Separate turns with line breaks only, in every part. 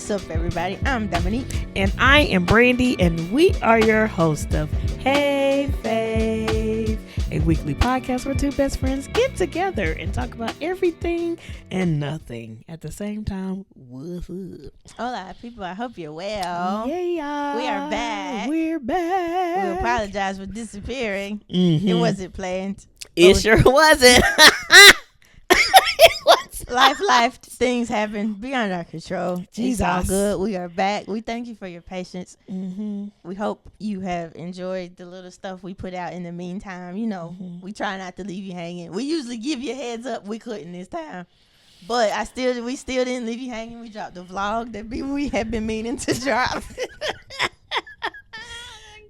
What's up, everybody? I'm Dominique.
And I am Brandy, and we are your host of Hey Fave, a weekly podcast where two best friends get together and talk about everything and nothing at the same time. What's up?
Hola, people. I hope you're well.
Yeah.
We are back.
We're back.
We apologize for disappearing.
Mm-hmm.
It wasn't planned.
It sure wasn't.
Life, things happen beyond our control.
Jesus.
It's all good. We are back. We thank you for your patience.
Mm-hmm.
We hope you have enjoyed the little stuff we put out in the meantime. You know, we try not to leave you hanging. We usually give you a heads up. We couldn't this time. But we still didn't leave you hanging. We dropped the vlog that we had been meaning to drop.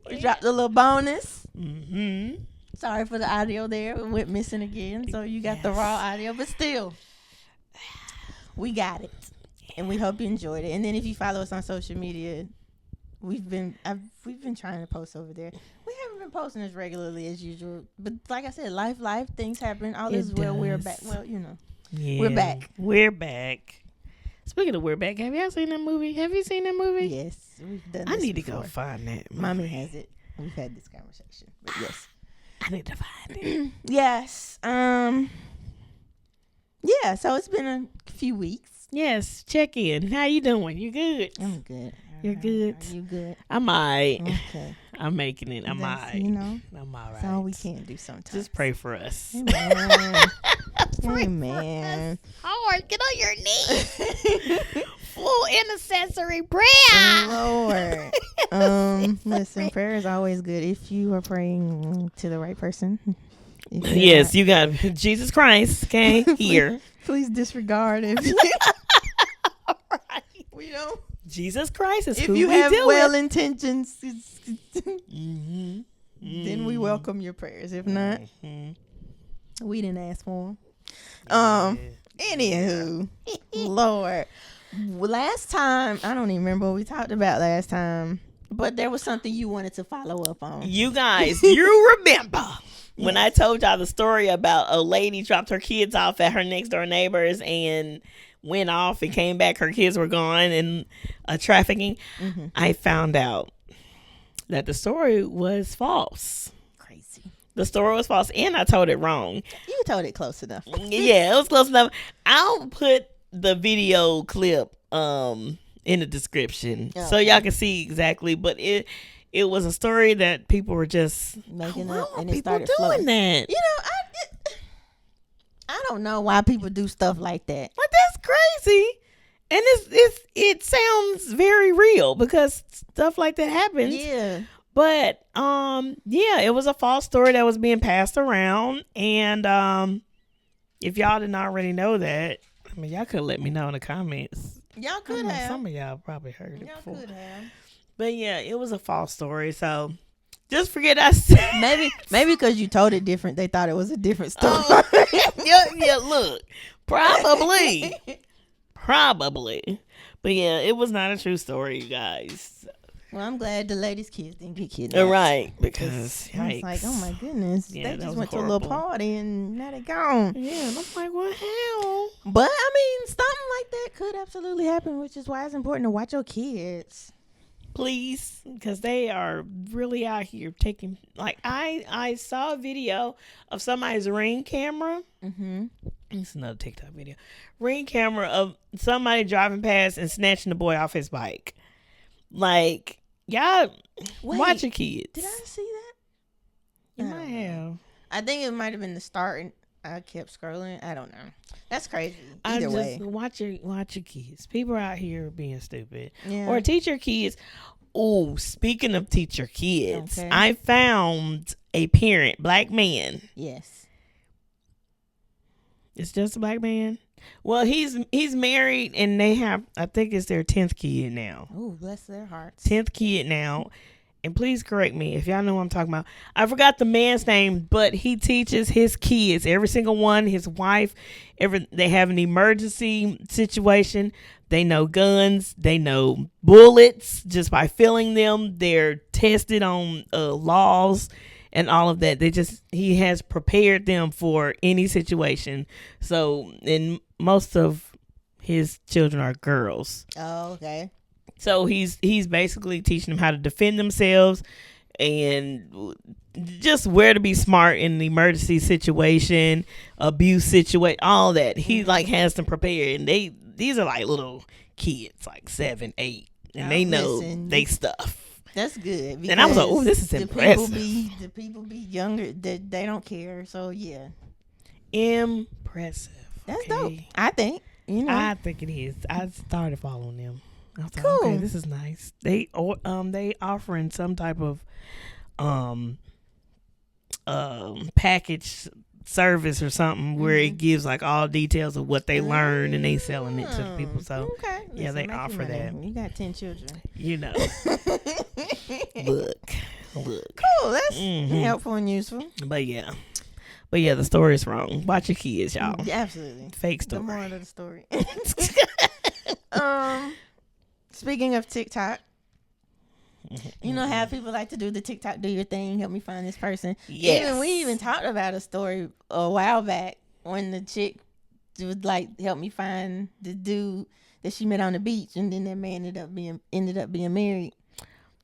We dropped a little bonus.
Mm-hmm.
Sorry for the audio there. It went missing again. So you got the raw audio, but still, we got it. And we hope you enjoyed it. And then if you follow us on social media, we've been trying to post over there. We haven't been posting as regularly as usual. But like I said, life, things happen. All is well. We're back. Well, you know.
Yeah,
we're back.
We're back. Speaking of we're back, have y'all seen that movie? Have you seen that movie?
Yes. We've done
I
this
need
before.
to go find that movie.
Mommy has it. We've had this conversation. But yes.
I need to find it.
Yes. Yeah, so it's been a few weeks.
Yes, check in. How you doing? You good?
I'm good.
You're good?
Are you good?
I'm all right.
Okay.
I'm making it. I'm all
That's,
right.
you know,
I'm all right.
that's all we can do sometimes.
Just pray for us.
Amen. Amen.
Lord, get on your knees. Full intercessory prayer.
Lord. Listen, prayer is always good if you are praying to the right person.
Yes, you got Jesus Christ. Okay, here.
Please disregard if
Right.
we don't.
Jesus Christ is
If
who
you
we
have
deal
well
with.
intentions,
Mm-hmm.
then we welcome your prayers. If not, we didn't ask for them. Anywho, Lord, last time I don't even remember what we talked about last time, but there was something you wanted to follow up on.
You guys, you remember when I told y'all the story about a lady dropped her kids off at her next door neighbors and went off and came back, her kids were gone, and trafficking. I found out that the story was false.
Crazy.
The story was false, and I told it wrong.
You told it close enough.
Yeah, it was close enough. I'll put the video clip in the description so y'all can see exactly. But it was a story that people were just
making
why
up,
are
and it
people
started
doing
flowing.
that.
You know, I don't know why people do stuff like that.
But that's crazy. And it sounds very real because stuff like that happens.
Yeah.
But yeah, it was a false story that was being passed around. And if y'all didn't already know that, I mean, y'all could let me know in the comments.
Y'all could have.
Some of y'all probably heard it
Y'all
before.
could have.
But yeah, it was a false story. So just forget I said.
Maybe because you told it different, they thought it was a different story.
Yeah, look, probably. But yeah, it was not a true story, you guys.
Well, I'm glad the lady's kids didn't get kidnapped.
Right, because
I was like, oh my goodness,
Yeah,
they
that
just
was
went to a
horrible.
little party and now they gone.
Yeah, and I'm like, what hell?
But I mean, something like that could absolutely happen, which is why it's important to watch your kids.
Please, because they are really out here taking. Like I saw a video of somebody's Ring camera.
Mm-hmm.
It's another TikTok video. Ring camera of somebody driving past and snatching the boy off his bike. Like, y'all, watch your kids.
Did I see that?
You might have.
I think it might have been the start, and I kept scrolling. I don't know. That's crazy. Either way,
watch your kids. People are out here being stupid.
yeah.
Or teach your kids. Oh, speaking of teach your kids,
Okay.
I found a parent, black man.
Yes.
It's just a black man. Well, he's married and they have, I think it's their 10th kid now.
Oh, bless their hearts.
10th kid now. And please correct me if y'all know what I'm talking about. I forgot the man's name, but he teaches his kids, every single one, his wife, they have an emergency situation. They know guns. They know bullets just by feeling them. They're tested on laws and all of that. He has prepared them for any situation. So in most of his children are girls.
Oh, okay.
So he's basically teaching them how to defend themselves and just where to be smart in an emergency situation, abuse situation, all that. He like has them prepared, and these are like little kids, like 7, 8, and they know they stuff.
That's good.
And I was like, oh, this is impressive.
The people be younger, that they don't care. So yeah,
impressive.
That's dope. I think.
I think it is. I started following them. I was like,
cool.
Okay, this is nice. They offering some type of package service or something where it gives like all details of what they learned and they selling it to the people. So
okay.
Yeah, they offer that.
You got 10 children.
Look.
Cool. That's helpful and useful.
But yeah, the story is wrong. Watch your kids, y'all.
Absolutely.
Fake story.
The moral of the story. Speaking of TikTok, you know how people like to do the TikTok do your thing, help me find this person.
Yes.
We even talked about a story a while back when the chick would like help me find the dude that she met on the beach, and then that man ended up being married.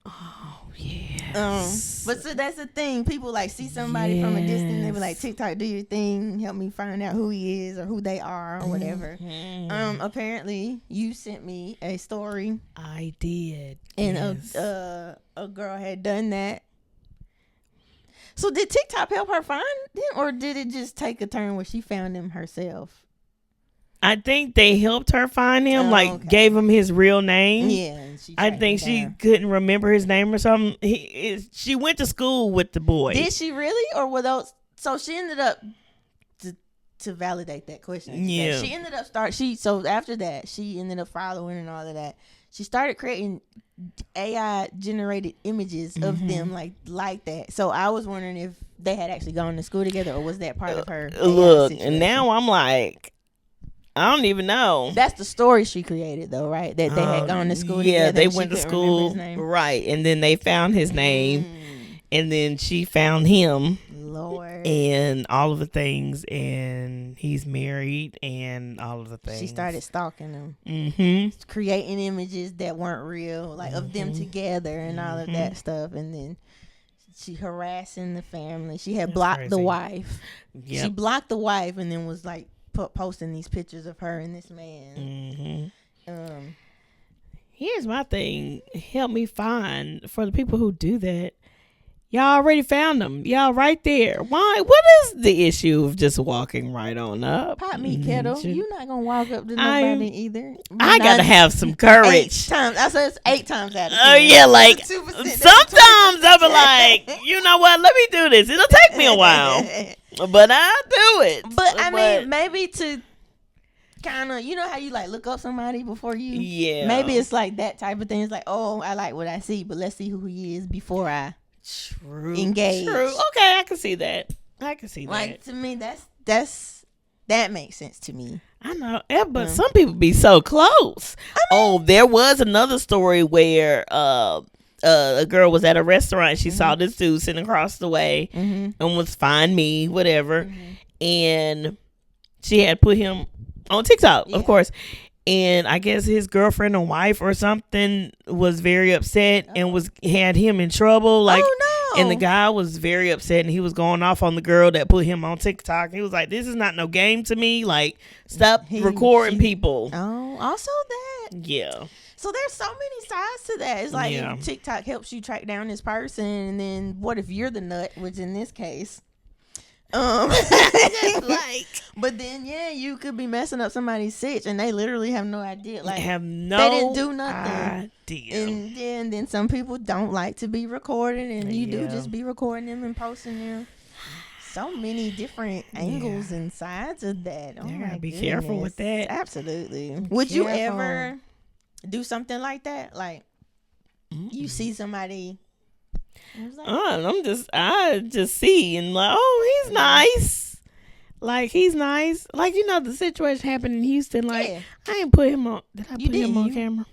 Oh yes.
But so that's the thing. People like see somebody from a distance. They be like, TikTok, do your thing. Help me find out who he is or who they are or whatever. Apparently, you sent me a story.
I did.
And a girl had done that. So did TikTok help her find him, or did it just take a turn where she found him herself?
I think they helped her find him, gave him his real name.
Yeah.
I think she couldn't remember his name or something. She went to school with the boy.
Did she really? Or were those? So she ended up, to validate that question.
Yeah.
She ended up so after that, she ended up following and all of that. She started creating AI generated images of them like that. So I was wondering if they had actually gone to school together, or was that part of her
look, and now I'm like, I don't even know.
That's the story she created, though, right? That they had gone to school together.
Yeah, they went to school, right? And then they found his name, and then she found him,
Lord,
and all of the things, and he's married, and all of the things.
She started stalking him, creating images that weren't real, like of them together, and all of that stuff, and then she harassing the family. She had blocked the wife. Yep. She blocked the wife, and then was like posting these pictures of her and this man.
Here's my thing. Help me find, for the people who do that, y'all already found them. Y'all right there. Why? What is the issue of just walking right on up?
Pot meat kettle. You're not gonna walk up to nobody either.
I gotta have some courage.
8 times. I said it's 8 times out of 10.
Oh yeah, like sometimes I'll be like, you know what? Let me do this. It'll take me a while, but I'll do it.
But I mean, maybe to kind of, you know how you like look up somebody before you.
Yeah.
Maybe it's like that type of thing. It's like, oh, I like what I see, but let's see who he is before I engage.
True. Okay, I can see that.
Like, to me, that makes sense to me.
I know, yeah, but some people be so close. There was another story where a girl was at a restaurant. She saw this dude sitting across the way and was find me, whatever. And she had put him on TikTok, of course. And I guess his girlfriend or wife or something was very upset and had him in trouble. Like, and the guy was very upset, and he was going off on the girl that put him on TikTok. He was like, "This is not no game to me. Like, stop recording people."
Oh, also that.
Yeah.
So there's so many sides to that. It's like TikTok helps you track down this person, and then what if you're the nut, which in this case, but then you could be messing up somebody's sitch, and they literally have no idea. Like,
they
didn't do nothing.
Idea.
And then some people don't like to be recorded, and you do just be recording them and posting them. So many different angles and sides of that. Oh, my
be careful with that.
Absolutely. Would you ever do something like that? Like, you see somebody.
I just see and like, oh, he's nice. Like, he's nice. Like, you know, the situation happened in Houston. Like, I ain't put him on. Did I put him on camera?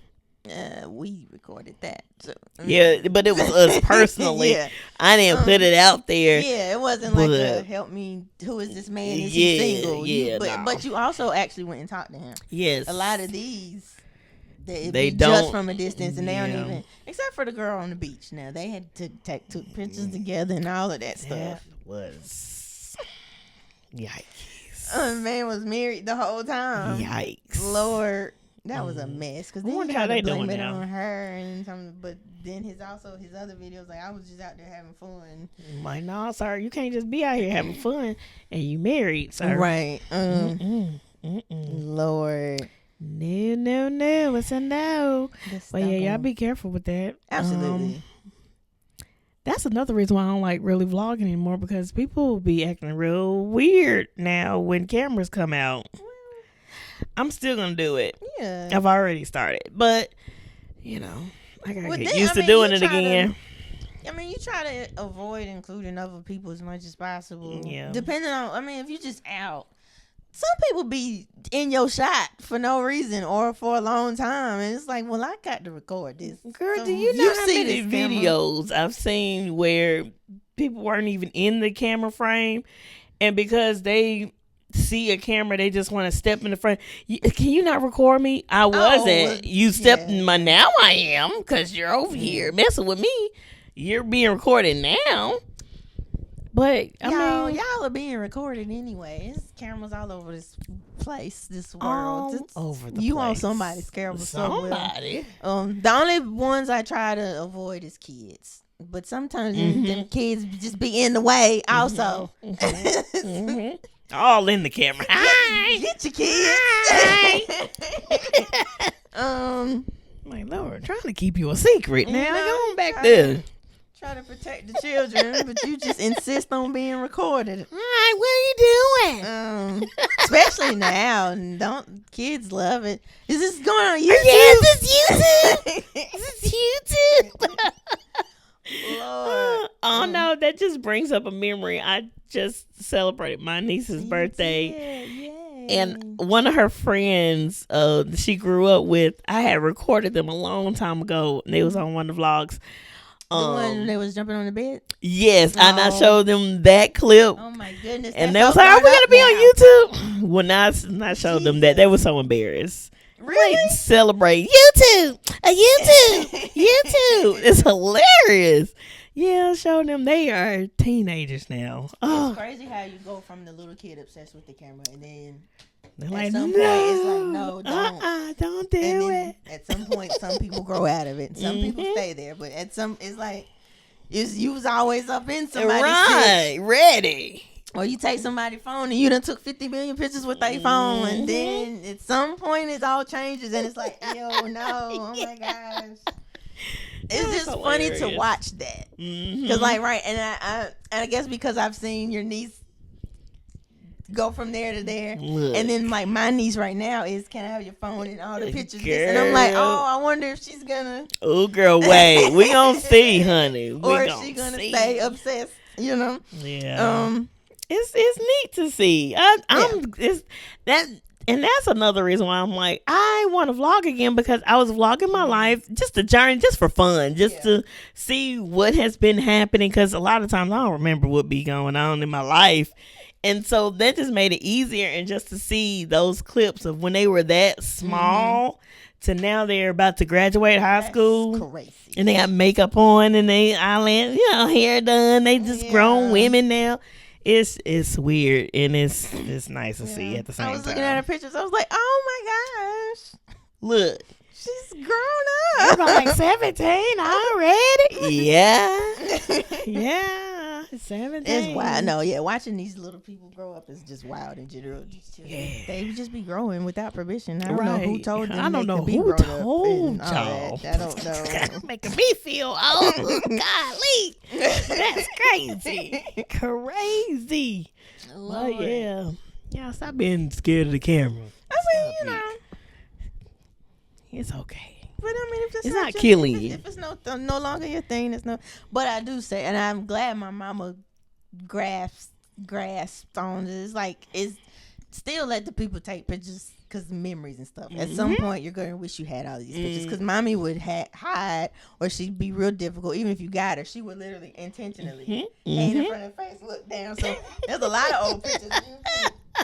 We recorded that. So.
Yeah, but it was us personally.
Yeah.
I didn't put it out there.
Yeah, it wasn't like a help me. Who is this man? Is he single? But you also actually went and talked to him.
Yes.
A lot of these,
they
don't just from a distance, and they don't even. Except for the girl on the beach. Now they had to took pictures together and all of that stuff.
That was yikes.
Man was married the whole time.
Yikes.
Lord. That was a mess because then
wonder
he tried
how
to
they
blame
doing
it
now.
on her and something. But then his other videos like I was just out there having fun.
Like, no, sir, you can't just be out here having fun and you married, sir.
Right. Lord.
No, it's a no. But yeah, y'all be careful with that.
Absolutely.
That's another reason why I don't like really vlogging anymore, because people be acting real weird now when cameras come out. I'm still gonna do it.
Yeah.
I've already started, but I gotta get used to
you
doing it again.
You try to avoid including other people as much as possible.
Yeah.
Depending on, if you just out, some people be in your shot for no reason or for a long time, and it's like, well, I got to record this.
Girl,
So
do you know how many
this camera?
videos I've seen where people weren't even in the camera frame, and because they see a camera, they just want to step in the front. Can you not record me? I wasn't. You stepped in my. Now I am, because you're over here messing with me. You're being recorded now. But
y'all are being recorded anyway. There's cameras all over this place, this world.
All over the
you
place.
on somebody's camera
Somebody.
The only ones I try to avoid is kids. But sometimes them kids just be in the way also.
All in the camera. Hi.
Get your kids.
Hi. My Lord, trying to keep you a secret now. Go on back
there. Try to protect the children, but you just insist on being recorded.
Hi, what are you doing?
Especially now. Kids love it. Is this going on YouTube?
Yes, it's YouTube. It's YouTube.
Lord.
Oh no, that just brings up a memory. I just celebrated my niece's birthday. And one of her friends she grew up with, I had recorded them a long time ago, and they was on one of the vlogs.
The one they was jumping on the bed?
Yes, and I showed them that clip.
Oh my goodness.
And they was like, are we going to be on YouTube? Well, not showed them that. They were so embarrassed.
Really?
Like, celebrate YouTube. YouTube. It's hilarious. Yeah, show them they are teenagers now.
It's crazy how you go from the little kid obsessed with the camera, and then
they're
at
like,
some point it's like, no, don't.
Don't do it.
At some point, some people grow out of it. Some people stay there, but it's like you was always up in somebody's shit.
Ready.
Or you take somebody's phone and you done took 50 million pictures with their phone, and then at some point it all changes, and it's like, yo, no, oh my gosh. It's just hilarious. Funny to watch that, because and I guess because I've seen your niece go from there to there, and then like my niece right now is, can I have your phone and all the pictures? And I'm like, oh, I wonder if she's gonna.
Oh, girl, wait, we gonna see, honey.
Or is she gonna stay obsessed? Yeah.
It's neat to see. And that's another reason why I'm like, I want to vlog again, because I was vlogging my life, just a journey, just for fun, just to see what has been happening. Because a lot of times I don't remember what be going on in my life. And so that just made it easier. And just to see those clips of when they were that small to now they're about to graduate high school.
Crazy.
And they got makeup on and they eyelid, hair done. They just grown women now. It's weird, and it's nice to see at the same time.
I was looking at her pictures. I was like, oh my gosh.
Look.
She's grown up.
I'm like 17 already. Yeah. 17.
It's wild. No, watching these little people grow up is just wild in general. They would just be growing without permission. I don't know who told them.
I don't know who told y'all.
I don't know.
Making me feel old. Golly. That's crazy. Crazy.
Lord.
But yeah, stop being scared of the camera.
I mean,
it's okay.
But I mean, if
it's not killing you.
If it's no longer your thing, it's no. But I do say, and I'm glad my mama grasped on it. It's like still let the people take pictures because memories and stuff. At some point, you're going to wish you had all these pictures because mommy would hide or she'd be real difficult. Even if you got her, she would literally intentionally hand in front of her face, look down. So there's a lot of old pictures.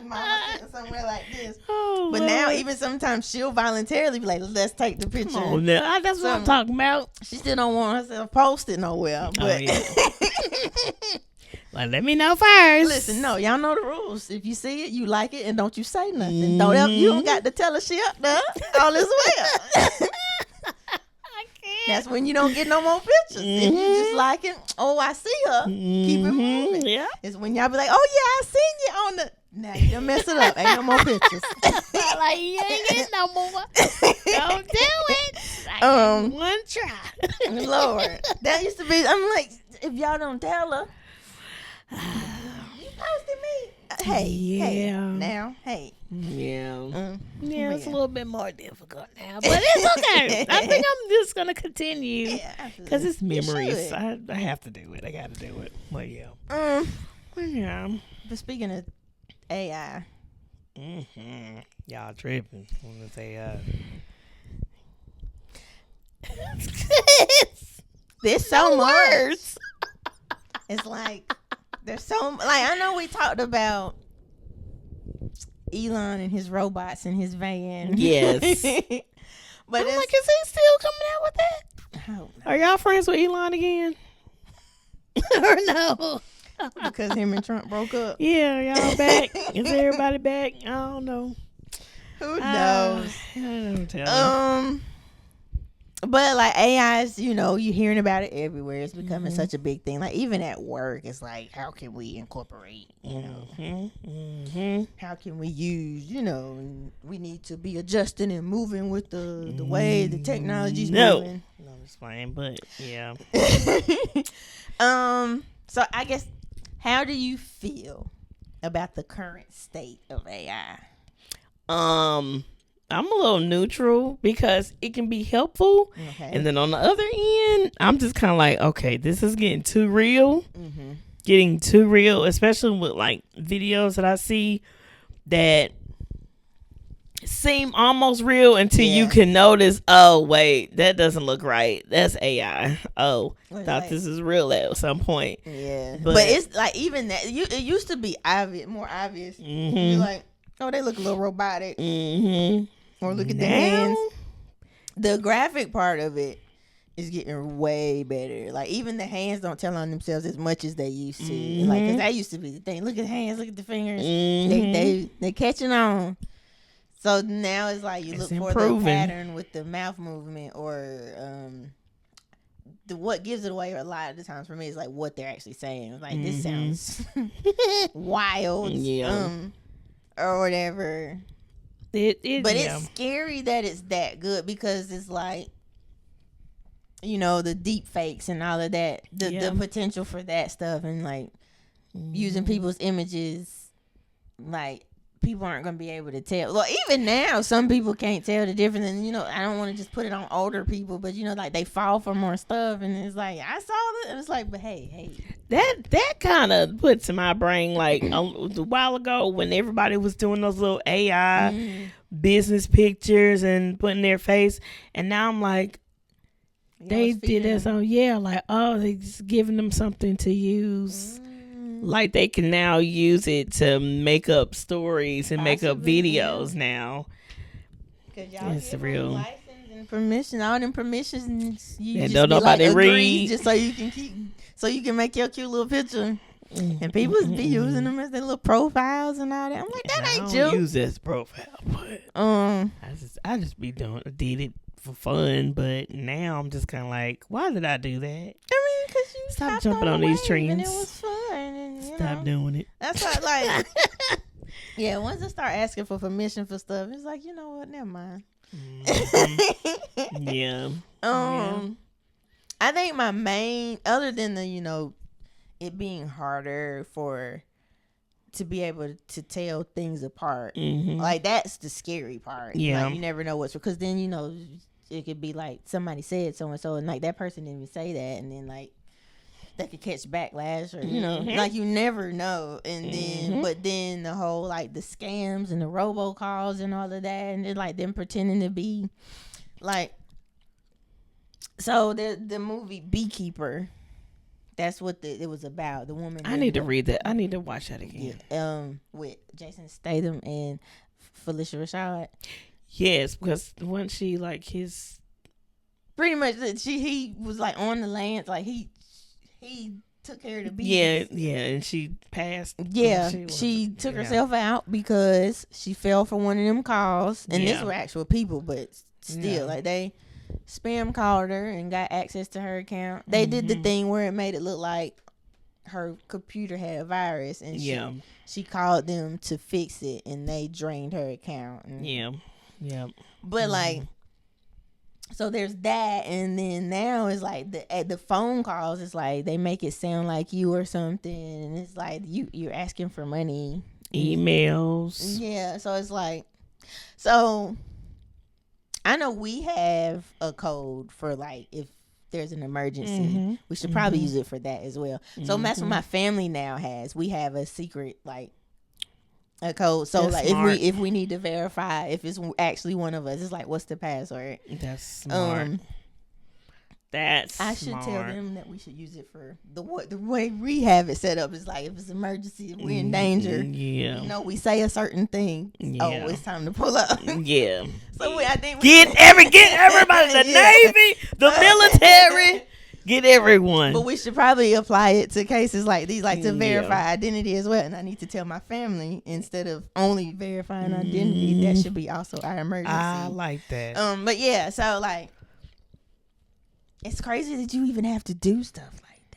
Mama sitting somewhere like this. Oh, but Lord. Now, even sometimes she'll voluntarily be like, let's take the picture.
Come on now. That's what I'm talking about.
She still don't want herself posted nowhere. But
like, let me know first.
Listen, no, y'all know the rules. If you see it, you like it, and don't you say nothing. You don't got to tell her she up there. All is well. I can't. That's when you don't get no more pictures. If you just like it, oh, I see her. Keep it moving. Yeah. It's when y'all be like, oh yeah, I seen you on the. Now you done mess it up. Ain't no more pictures.
Like you ain't getting no more. Don't do it. Like one try.
Lord, that used to be. I'm like, if y'all don't tell her, you posted me. Hey, now.
Yeah, it's a little bit more difficult now, but it's okay. I think I'm just gonna continue because it's memories. I have to do it. I got to do it. But yeah.
But speaking of AI.
Y'all tripping on this AI.
There's so much. It's like there's so like I know we talked about Elon and his robots and his van.
Yes.
But
I'm like, is he still coming out with that? Are y'all friends with Elon again? Or no?
Because him and Trump broke up.
Yeah, y'all back. Is everybody back? I don't know.
Who knows?
I don't tell
But like AI's, you're hearing about it everywhere. It's becoming such a big thing. Like even at work, it's like, how can we incorporate? How can we use? We need to be adjusting and moving with the way the technology's moving.
No, it's fine, but yeah.
So I guess, how do you feel about the current state of AI?
I'm a little neutral because it can be helpful. Okay. And then on the other end, I'm just kind of like, okay, this is getting too real. Getting too real, especially with like videos that I see that seem almost real until you can notice, oh wait, that doesn't look right, that's AI. Thought this is real at some point.
But it's like even that it used to be more obvious. You're like, oh, they look a little robotic. Or look at the hands. The graphic part of it is getting way better. Like even the hands don't tell on themselves as much as they used to. Like, cause that used to be the thing. Look at the hands, look at the fingers. They catching on. So now it's like you look for the pattern with the mouth movement or what gives it away a lot of the times for me is like what they're actually saying. It's like this sounds wild, or whatever. But it's scary that it's that good because it's like the deep fakes and all of that, the potential for that stuff and like using people's images, like. People aren't going to be able to tell. Well, even now, some people can't tell the difference. And, I don't want to just put it on older people, but, like they fall for more stuff. And it's like, I saw it. And it's like, but hey.
That kind of puts in my brain, like a while ago when everybody was doing those little AI business pictures and putting their face. And now I'm like, they did that. So, they just giving them something to use. Like they can now use it to make up stories and make up videos now. It's real.
License and permission, all them permissions. You just
don't nobody read,
just so you can make your cute little picture. And people be using them as their little profiles and all that. I'm like, that ain't you.
I don't use this profile, but I just did it for fun. But now I'm just kind of like, why did I do that?
I mean, because you
stop jumping on these trends.
And it was fun. And,
stop doing it.
That's why, like, once I start asking for permission for stuff, it's like, you know what? Never mind.
Yeah.
I think my main, other than the, it being harder to be able to tell things apart, like that's the scary part.
Yeah.
Like, you never know because then it could be like somebody said so and so, and like that person didn't even say that, and then like that could catch backlash, or you know, like you never know. And then, but then the whole like the scams and the robocalls and all of that, and then like them pretending to be like. So the movie Beekeeper, that's what it was about. The woman.
I need to read that. I need to watch that again.
Yeah, with Jason Statham and Felicia Rashad.
Yes, because when she like his.
Pretty much, he was like on the land, like he took care of the bees.
Yeah, and she passed.
Yeah, she took herself out because she fell for one of them calls, and these were actual people, but still, like they spam called her and got access to her account. They did the thing where it made it look like her computer had a virus, and she called them to fix it, and they drained her account. And, but like. So there's that, and then now it's like the phone calls. It's like they make it sound like you or something, and it's like you're asking for money,
emails.
Yeah, so it's like, so I know we have a code for like if there's an emergency, we should probably use it for that as well. So that's what my family now has. We have a secret like. A code, so that's like smart. if we need to verify if it's actually one of us, it's like what's the password?
That's smart. I should
tell them that we should use it for the way we have it set up is like if it's an emergency, if we're in danger, you know, we say a certain thing. Oh, it's time to pull up. So I think
get everybody, the Navy, the military. Get everyone.
But we should probably apply it to cases like these, like to verify identity as well. And I need to tell my family instead of only verifying identity, that should be also our emergency.
I like that.
But yeah, so like, it's crazy that you even have to do stuff like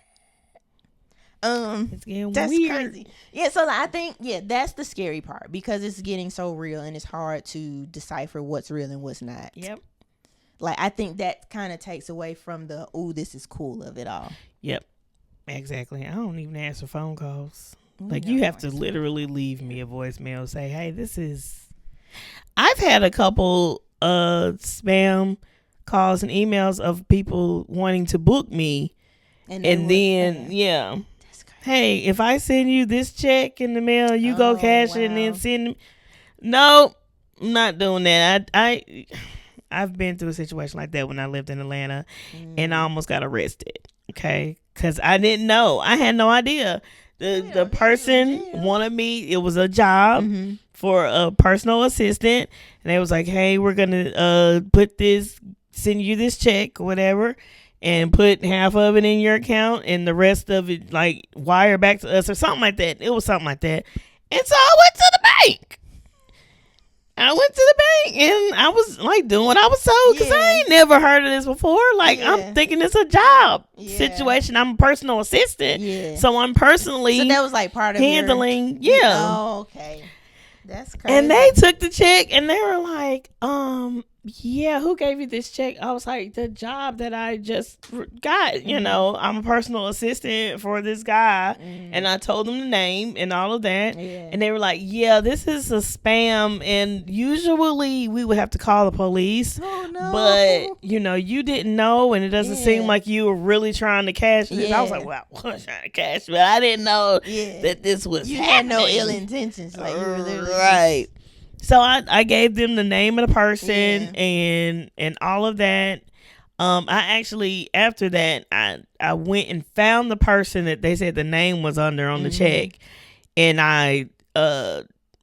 that.
It's getting
that's
weird.
Crazy. Yeah, so like, I think that's the scary part because it's getting so real and it's hard to decipher what's real and what's not.
Yep.
Like, I think that kind of takes away from the, this is cool of it all.
Yep. Exactly. I don't even answer phone calls. Like, you have to literally leave me a voicemail. Say, hey, this is... I've had a couple spam calls and emails of people wanting to book me. And then, that's crazy. Hey, if I send you this check in the mail, you go cash it and then send... No, I'm not doing that. I've been through a situation like that when I lived in Atlanta and I almost got arrested. Okay. Cause I didn't know. I had no idea. The person wanted me. It was a job for a personal assistant. And they was like, hey, we're going to send you this check or whatever and put half of it in your account and the rest of it like wire back to us or something like that. It was something like that. And so I went to the bank. And I was like doing what I was told because I ain't never heard of this before. Like I'm thinking it's a job situation. I'm a personal assistant, so I'm personally.
So that was like part of
handling.
Oh, okay, that's crazy.
And they took the check and they were like, who gave you this check? I was like, the job that I just got, you know, I'm a personal assistant for this guy. And I told them the name and all of that. And they were like, this is a spam. And usually we would have to call the police.
Oh, no.
But, you know, you didn't know. And it doesn't seem like you were really trying to cash this. I was like, well, I was trying to cash, but I didn't know that this was
You
happening.
had no ill intentions. Like, you were literally
right. So I gave them the name of the person and all of that. I actually, after that, I went and found the person that they said the name was under on the check. And I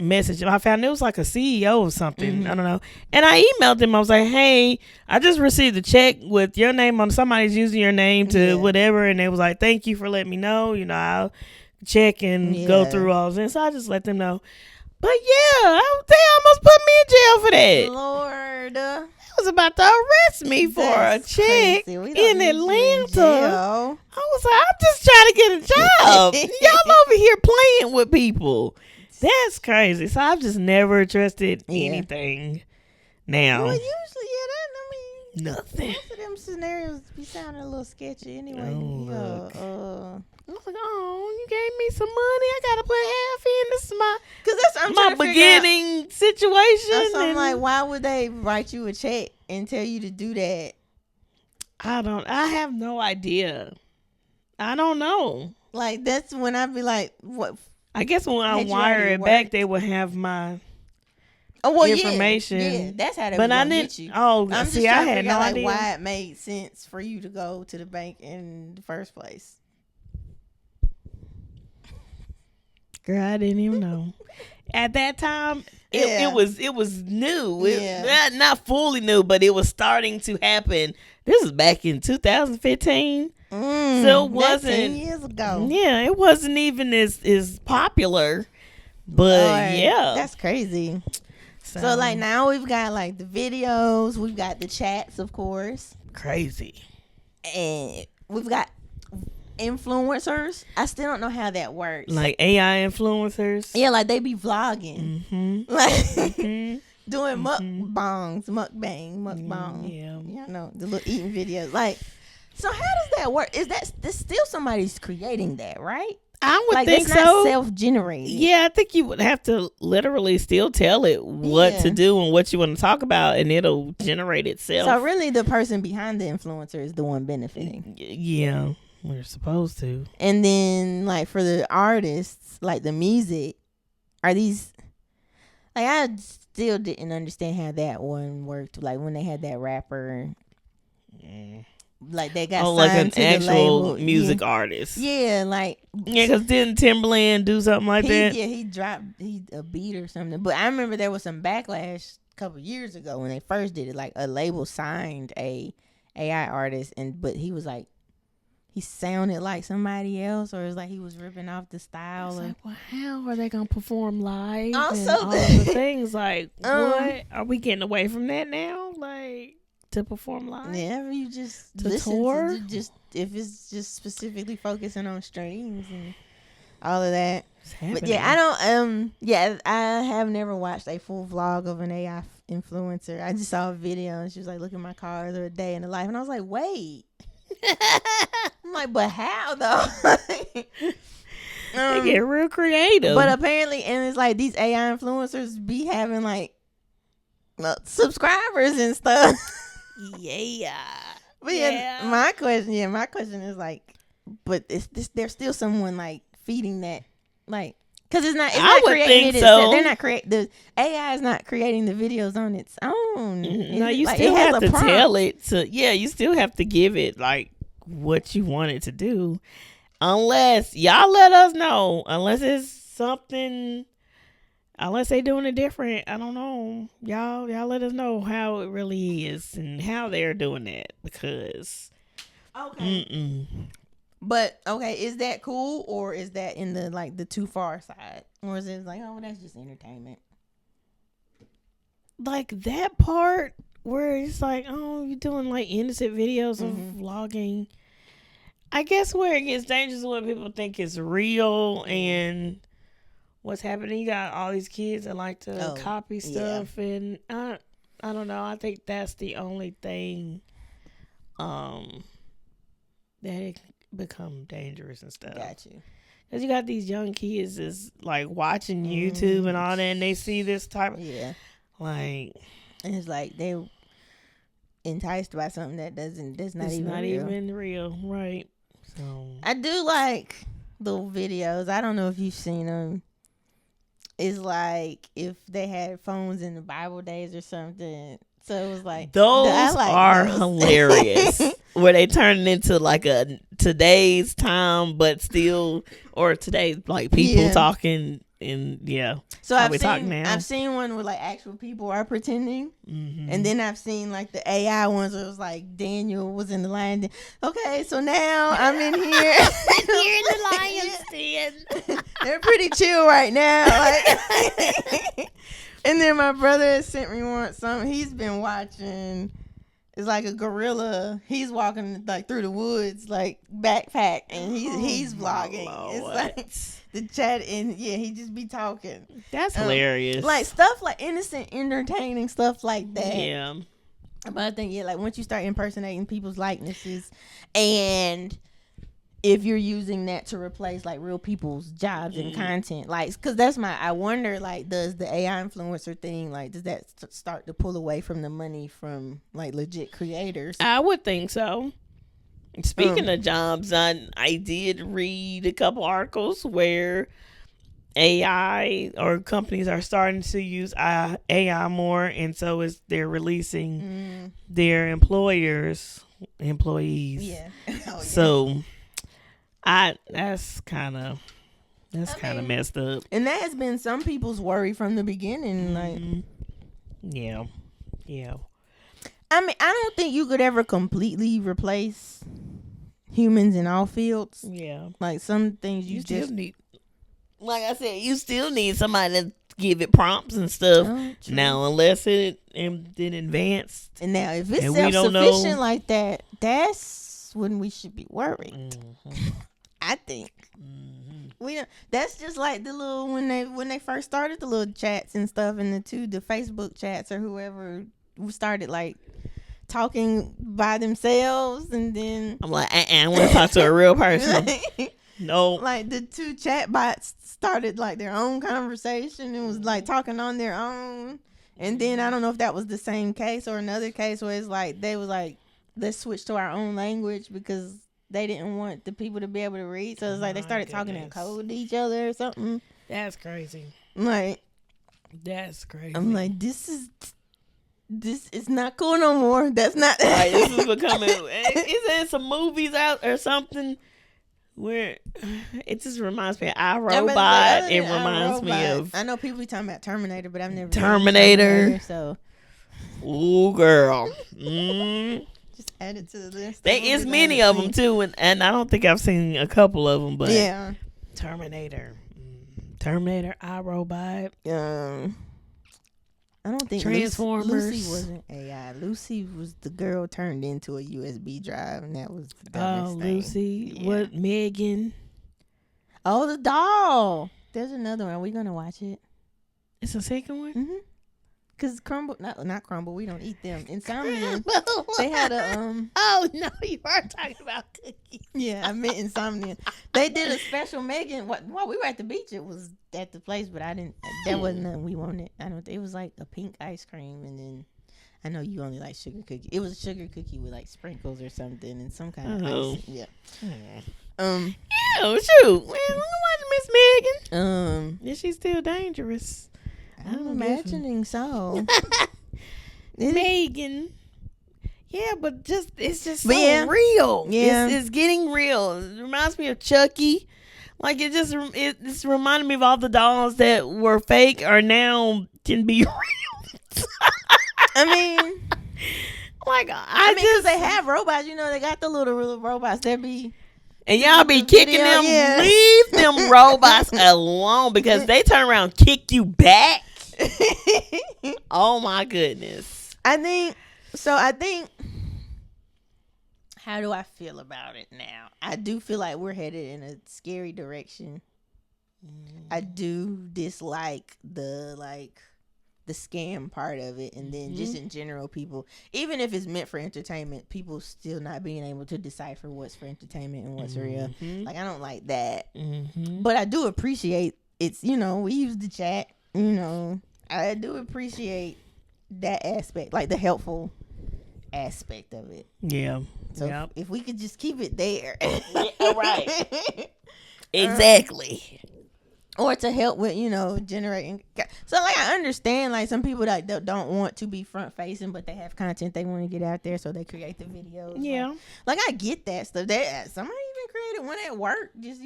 messaged him. I found it was like a CEO or something. I don't know. And I emailed him. I was like, hey, I just received a check with your name on. Somebody's using your name to whatever. And they was like, thank you for letting me know. You know, I'll check and go through all of this. So I just let them know. But they almost put me in jail for that.
Lord.
They was about to arrest me for a check in Atlanta. I was like, I'm just trying to get a job. Y'all over here playing with people. That's crazy. So I've just never trusted anything now.
Well, usually,
nothing.
Most of them scenarios be sounding a little sketchy anyway.
I was like, you gave me some money. I gotta put half in. This is my beginning situation.
So I'm like, why would they write you a check and tell you to do that?
I have no idea. I don't know.
Like that's when I be like, what?
I guess when I
Had you
wire
already
it back,
worked?
they would have my
Oh well,
information.
Yeah, that's how they
But
was
I
gonna
didn't.
get you.
Oh,
I'm
see,
just
I
trying to
had
figure
no
out like
idea.
why it made sense for you to go to the bank in the first place.
Girl, I didn't even know. At that time,
Yeah.
it was new.
Yeah.
Not fully new, but it was starting to happen. This is back in 2015. So it
That's 10
wasn't.
years ago.
Yeah, it wasn't even as popular. But yeah,
That's crazy. So like now we've got like the videos, we've got the chats, of course,
crazy.
and we've got influencers. I still don't know how that works.
Like AI influencers.
Yeah, like they be vlogging, like doing mukbangs,
Yeah.
You know, the little eating videos. Like, so how does that work? Is that this still somebody's creating that, right?
I would
Like
think
that's
so.
not self-generated.
Yeah, I think you would have to literally still tell it what to do and what you want to talk about, and it'll generate itself.
So really, the person behind the influencer is the one benefiting.
Yeah, we're supposed to.
And then, like for the artists, like the music, are these? Like I still didn't understand how that one worked. Like when they had that rapper, like they got signed
like an
to the
actual
label.
music artist.
Yeah, like
Yeah, because didn't Timberland do something like that?
Yeah, he dropped a beat or something. But I remember there was some backlash a couple years ago when they first did it. Like a label signed a AI artist, but he was like, he sounded like somebody else, or it's like he was ripping off the style.
Like, well, how are they gonna perform live?
Also,
and all of the things like, what are we getting away from that now? Like to perform live?
Yeah, you just
to
listen
tour.
To just if it's just specifically focusing on streams and all of that. But yeah, I don't. Yeah, I have never watched a full vlog of an AI influencer. I just saw a video and she was like, "Look at my cars or a day in the life," and I was like, "Wait." I'm like, but how though?
They get real creative.
But apparently, and it's like these AI influencers be having like subscribers and stuff.
Yeah.
But my question is like, but there's still someone like feeding that, like, because it's not creating it itself. They're not the AI is not creating the videos on its own.
No, you still have to tell it to. Yeah, you still have to give it like what you want it to do, unless y'all let us know. Unless it's something. Unless they doing it different, I don't know. Y'all let us know how it really is and how they're doing that, because
okay. But okay, is that cool, or is that in the like the too far side, or is it like, oh, that's just entertainment?
Like that part where it's like, oh, you're doing like innocent videos of vlogging. I guess where it gets dangerous is when people think it's real and what's happening. You got all these kids that like to copy stuff, and I don't know. I think that's the only thing that it become dangerous and stuff.
Got you.
Because you got these young kids is like watching YouTube and all that, and they see this type of like,
and it's like they enticed by something that's not even
real, right? So
I do like the videos. I don't know if you've seen them. It's like if they had phones in the Bible days or something. So it was like
those are hilarious. Where they turn it into like a today's time, but still, or today's like people talking and
So I've seen one where like actual people are pretending, and then I've seen like the AI ones where it was like Daniel was in the lion. Okay, so now I'm in here.
You're in the lion's den.
They're pretty chill right now. Like, and then my brother has sent me something he's been watching. It's like a gorilla. He's walking like through the woods, like backpack, and he's vlogging. It's like the chat, and he just be talking.
That's hilarious.
Like stuff like innocent, entertaining stuff like that.
Yeah.
But I think like once you start impersonating people's likenesses, and if you're using that to replace like real people's jobs and content, like, because I wonder, like, does the AI influencer thing, like, does that start to pull away from the money from like legit creators?
I would think so. Speaking of jobs, I did read a couple articles where AI or companies are starting to use AI more, and so they're releasing their employees.
Yeah.
So that's kind of messed up.
And that has been some people's worry from the beginning. Like,
yeah.
I mean, I don't think you could ever completely replace humans in all fields.
Yeah.
Like, some things you
still
just
need, like I said, you still need somebody to give it prompts and stuff. Now, unless it then advanced.
And now, if it's
and
self-sufficient like that, that's when we should be worried. I think. That's just like the little when they first started the little chats and stuff, and the Facebook chats or whoever started like talking by themselves, and then
I'm like, I want to talk to a real person. No,
like the two chat bots started like their own conversation and was like talking on their own, and then I don't know if that was the same case or another case where it's like they was like, let's switch to our own language because they didn't want the people to be able to read, so it's like they started talking in code to each other or something.
That's crazy.
Like,
that's crazy.
I'm like, this is not cool no more. That's not.
Like, this is becoming. Is there some movies out or something where it just reminds me of iRobot? It reminds me of.
I know people be talking about Terminator, but I've never
Terminator.
So,
ooh, girl.
Just add it to the list.
There is many of them too, and I don't think I've seen a couple of them. But
yeah,
Terminator, iRobot.
I don't think
Transformers.
Lucy wasn't AI. Lucy was the girl turned into a USB drive, and that was the dumbest thing.
Lucy. Yeah. What? Megan.
Oh, the doll. There's another one. Are we gonna watch it?
It's a second one.
Mm-hmm. Cause Crumble, not Crumble. We don't eat them. Insomnia. They had a
Oh no, you are talking about cookies.
Yeah, I meant Insomnia. They did a special Megan. While we were at the beach, it was at the place, but I didn't. That wasn't nothing we wanted. I don't. It was like a pink ice cream, and then I know you only like sugar cookie. It was a sugar cookie with like sprinkles or something and some kind of ice. Yeah.
Yeah, shoot. Man, I'm watching Miss Megan. Is she still dangerous?
I'm imagining so.
Megan. Yeah, but it's just so real.
Yeah.
It's getting real. It reminds me of Chucky. Like it's reminding me of all the dolls that were fake are now can be real.
I mean,
like
because they have robots, they got the little robots that be.
And y'all be kicking them. Yeah. Leave them robots alone because they turn around and kick you back. Oh my goodness.
I think how do I feel about it now? I do feel like we're headed in a scary direction. I do dislike the scam part of it, and then just in general, people, even if it's meant for entertainment, people still not being able to decipher what's for entertainment and what's real. Like, I don't like that. But I do appreciate it's, we use the chat, I do appreciate that aspect, like the helpful aspect of it.
Yeah.
So if we could just keep it there.
Right. Exactly.
Or to help with, generating. So, like, I understand, like, some people that don't want to be front facing, but they have content they want to get out there, so they create the videos.
Yeah.
Like I get that stuff. Somebody even created one at work, just,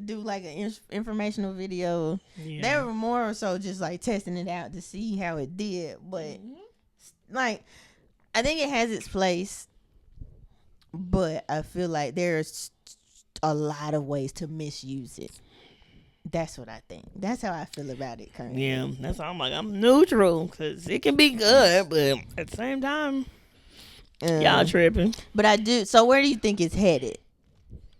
do like an informational video. Yeah. They were more so just like testing it out to see how it did. But, like, I think it has its place, but I feel like there's a lot of ways to misuse it. That's what I think. That's how I feel about it currently.
Yeah, that's all. I'm neutral because it can be good, but at the same time, y'all tripping.
But I do. So where do you think it's headed?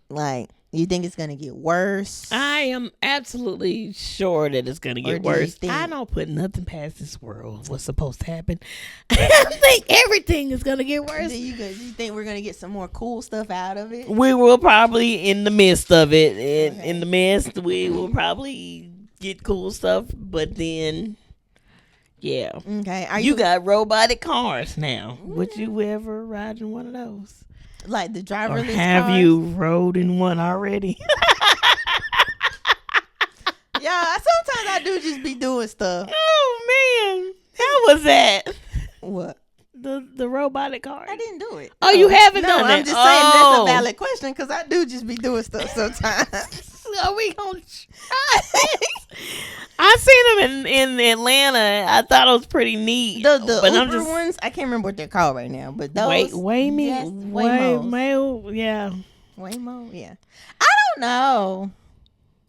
Like, you think it's gonna get worse?
I am absolutely sure that it's gonna get worse. I don't put nothing past this world. What's supposed to happen? I think everything is gonna get worse.
Do you think we're gonna get some more cool stuff out of it?
We will probably in the midst of it. In the midst, we will probably get cool stuff. But then, Yeah.
Okay.
You got robotic cars now. Would you ever ride in one of those?
Like the
Or
driverless
have
cars?
you rode in one already?
Yeah, sometimes I do just be doing stuff.
Oh man, how was that?
What?
The robotic car.
I didn't do it.
Oh, you haven't
no,
done that.
I'm just saying that's a valid question because I do just be doing stuff sometimes.
Are we gonna try this? I seen them in Atlanta. I thought it was pretty neat.
The
but
Uber ones, I can't remember what they're called right now, but those
Waymos. Yeah.
Waymo, yeah. I don't know.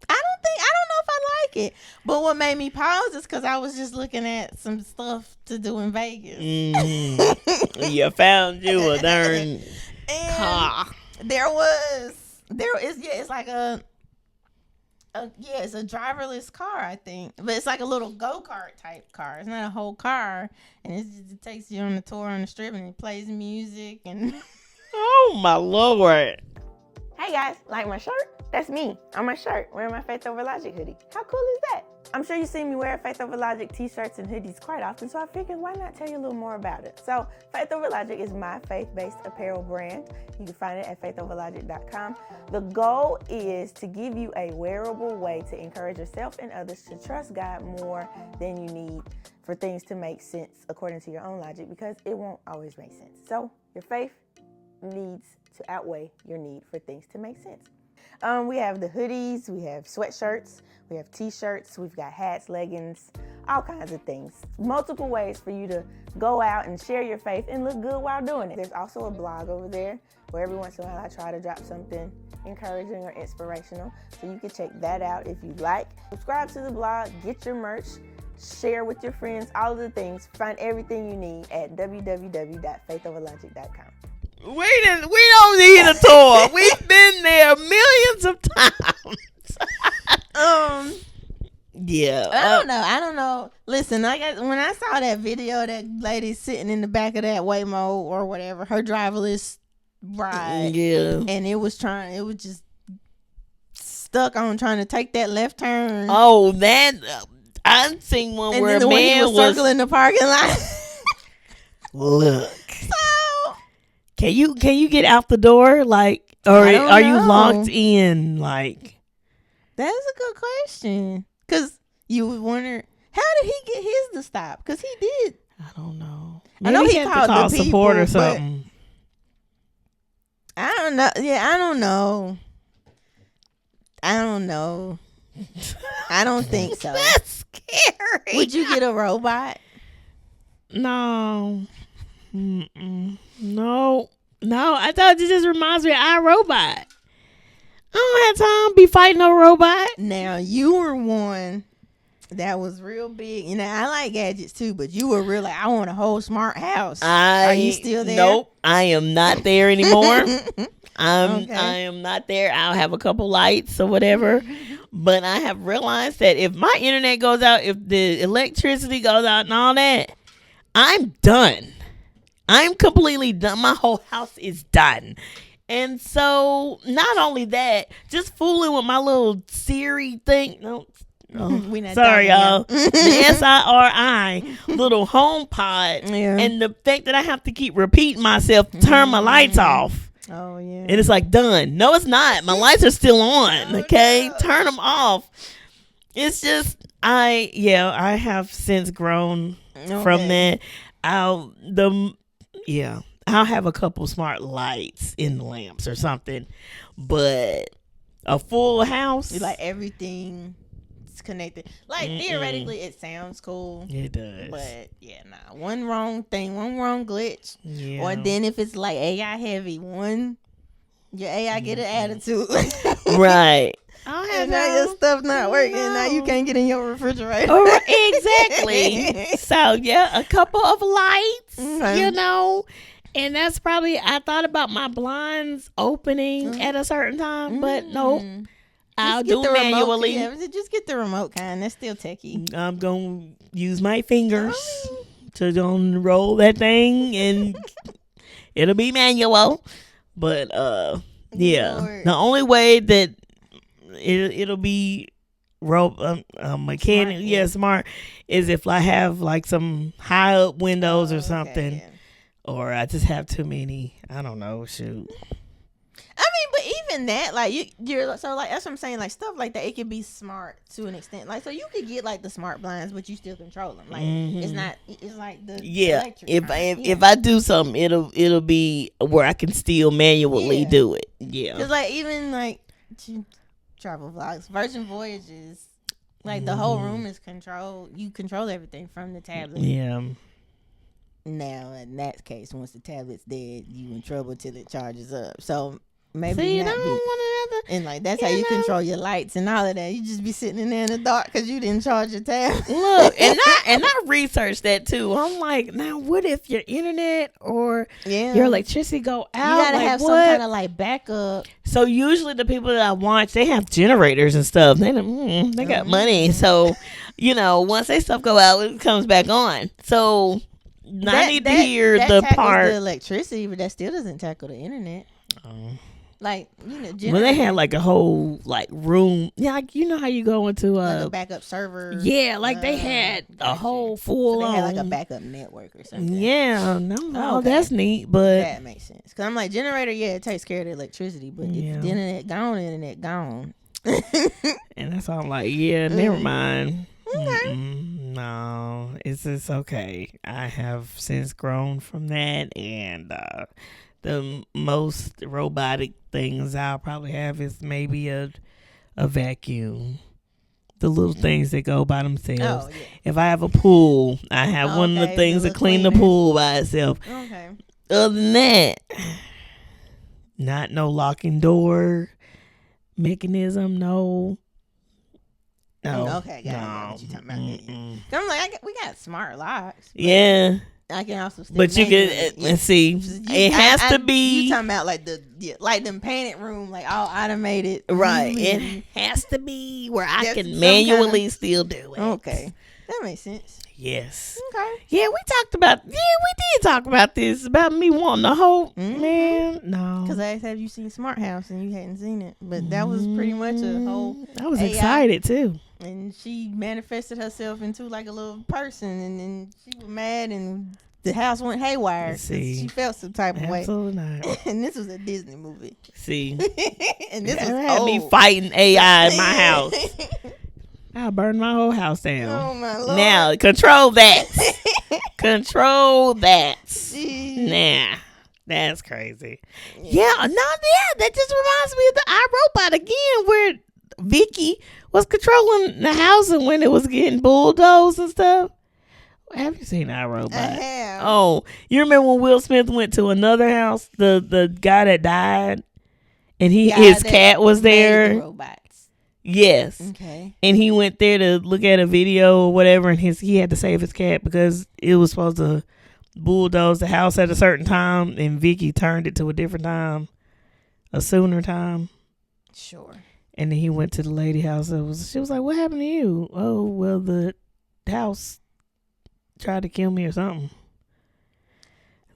I don't know if I like it. But what made me pause is because I was just looking at some stuff to do in Vegas.
You found you a darn car.
It's like it's a driverless car, I think. But it's like a little go-kart type car. It's not a whole car. And it takes you on the tour on the strip and it plays music and
Oh my Lord.
Hey guys, like my shirt? That's me on my shirt wearing my Faith Over Logic hoodie. How cool is that? I'm sure you've seen me wear Faith Over Logic t-shirts and hoodies quite often, so I figured why not tell you a little more about it. So Faith Over Logic is my faith-based apparel brand. You can find it at faithoverlogic.com. The goal is to give you a wearable way to encourage yourself and others to trust God more than you need for things to make sense according to your own logic, because it won't always make sense. So your faith needs to outweigh your need for things to make sense. We have the hoodies, we have sweatshirts, we have t-shirts, we've got hats, leggings, all kinds of things. Multiple ways for you to go out and share your faith and look good while doing it. There's also a blog over there where every once in a while I try to drop something encouraging or inspirational. So you can check that out if you like. Subscribe to the blog, get your merch, share with your friends, all of the things. Find everything you need at www.faithoverlogic.com.
We don't need a tour. We've been there millions of times. Yeah.
I don't know. Listen, when I saw that video, that lady sitting in the back of that Waymo or whatever, her driverless ride.
Yeah.
And it was just stuck on trying to take that left turn.
Oh, that I've seen one
and
where
then
a man
was circling the parking lot.
Look.
So
Can you get out the door, like, or are you locked in? Like,
that's a good question. Cause you would wonder, how did he get his to stop? Cause he did.
I don't know.
Maybe I know he
had
called the
support
people,
or something.
I don't know. Yeah, I don't know. I don't think so.
That's scary.
Would you get a robot?
No. No. I thought it just reminds me of iRobot. I don't have time to be fighting no robot.
Now, you were one that was real big. You know, I like gadgets too, but you were real like, I want a whole smart house. Are you still there?
Nope. I am not there anymore.
Okay.
I am not there. I'll have a couple lights or whatever. But I have realized that if my internet goes out, if the electricity goes out and all that, I'm done. I'm completely done. My whole house is done. And so, not only that, just fooling with my little Siri thing. No, sorry, y'all. The SIRI little home pod.
Yeah.
And the fact that I have to keep repeating myself, turn my lights off.
Oh, yeah.
And it's like, done. No, it's not. My lights are still on. Okay? Turn them off. It's just, I have since grown from that. I'll have a couple smart lights in the lamps or something, but a full house,
You like everything is connected. Like theoretically, it sounds cool.
It does,
but yeah, nah. One wrong thing, one wrong glitch,
yeah.
or then if it's like AI heavy, your AI get an attitude,
right?
And now your stuff not working. Now you can't get in your refrigerator.
Oh, exactly. So yeah, a couple of lights, you know. And that's probably, I thought about my blinds opening at a certain time, but nope. I'll do it manually.
Just get the remote kind. That's still techie.
I'm going to use my fingers to roll that thing, and it'll be manual. But, yeah.
Lord.
The only way that it'll be mechanic, smart, is if I have like some high up windows or something, or I just have too many. I don't know. Shoot.
I mean, but even that, like you're so like that's what I'm saying. Like stuff like that, it can be smart to an extent. Like so, you could get like the smart blinds, but you still control them. Like it's not. It's like the electric
if I do something, it'll be where I can still manually do it. Yeah.
Because like even like travel vlogs, Virgin Voyages, like the whole room is controlled. You control everything from the tablet.
Yeah.
Now in that case, once the tablet's dead, you in trouble till it charges up. So maybe
See,
not
I don't want to.
And like that's how you control your lights and all of that. You just be sitting in there in the dark because you didn't charge your tablet.
Look, and I researched that too. I'm like, now what if your internet or your electricity go out?
You gotta have some kind of like backup.
So usually the people that I watch, they have generators and stuff. They got money, so once they stuff go out, it comes back on. So I need to hear the part.
The electricity, but that still doesn't tackle the internet. Like
well, they had like a whole like room. Yeah, like, how you go into
like a backup server.
Yeah, like they had a whole full.
So they had like a backup network or something.
Yeah, that's neat, but
that makes sense. Because I'm like generator, it takes care of the electricity, but if the internet gone.
And that's all I'm like, never mind. Okay. No, it's okay. I have since grown from that, and the most robotic things I'll probably have is maybe a vacuum. The little things that go by themselves. Oh, yeah. If I have a pool, I have one of the things that clean the pool by itself. Okay. Other than that, not no locking door mechanism, no.
Okay, got what you talking about. I'm like, we got smart locks.
Yeah.
I can also still
but you can let's see. It has to be.
You talking about like like them panic room, like all automated,
right? It has to be where I can manually still do it.
Okay, that makes sense.
Yes.
Okay.
Yeah, we did talk about this about me wanting the whole man. No,
because I asked, have you seen Smart House, and you hadn't seen it, but that was pretty much a whole.
I was excited too.
And she manifested herself into like a little person, and then she was mad, and the house went haywire. She felt some type of way.
Absolutely not.
And this was a Disney movie.
See,
and this was
had me fighting AI in my house. I'll burn my whole house down.
Oh my Lord!
Now control that. Control that.
Jeez.
Nah. That's crazy. That just reminds me of the iRobot again, where Vicky was controlling the house and when it was getting bulldozed and stuff. Have you seen iRobot?
I have.
Oh, you remember when Will Smith went to another house, the guy that died, and his cat was there.
The robots.
Yes.
Okay.
And he went there to look at a video or whatever, and he had to save his cat because it was supposed to bulldoze the house at a certain time, and Vicky turned it to a different time, a sooner time.
Sure.
And then he went to the lady house. She was like, "What happened to you?" "Oh, well, the house tried to kill me or something.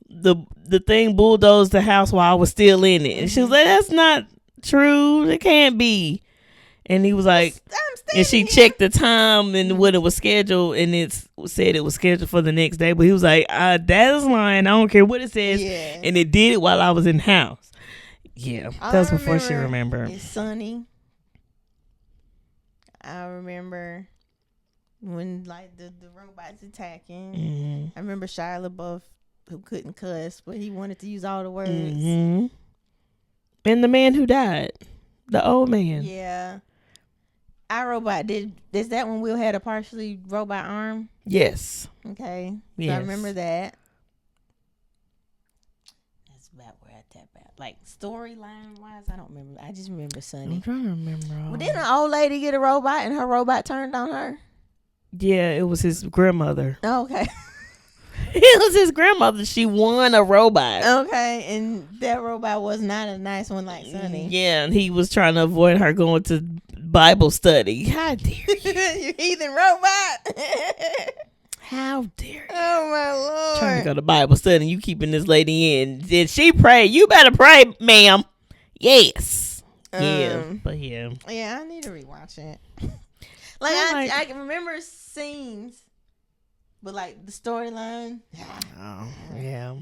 The thing bulldozed the house while I was still in it." And she was like, "That's not true. It can't be." And he was like, and she checked the time and when it was scheduled, and it said it was scheduled for the next day. But he was like, "That is lying. I don't care what it says."
Yeah.
And it did it while I was in the house. Yeah, that was before she remembered.
It's Sunny. I remember when like the robots attacking.
Mm-hmm.
I remember Shia LaBeouf, who couldn't cuss, but he wanted to use all the words.
Mm-hmm. And the man who died, the old man.
Yeah. iRobot, is that when Will had a partially robot arm?
Yes.
Okay.
Yes.
So I remember that. That's about where I tap out. Like storyline wise, I don't remember. I just remember Sunny.
I'm trying to remember.
Well, didn't an old lady get a robot and her robot turned on her?
Yeah, it was his grandmother.
Oh, okay.
It was his grandmother. She won a robot.
Okay, and that robot was not a nice one like Sunny.
Yeah, and he was trying to avoid her going to Bible study. How dare you?
You heathen robot.
How dare you?
Oh, my Lord.
Trying to go to Bible study, and you keeping this lady in. Did she pray? You better pray, ma'am. Yes. Yeah, but yeah.
Yeah, I need to rewatch it. Like I can remember scenes, but like the storyline.
Oh, yeah.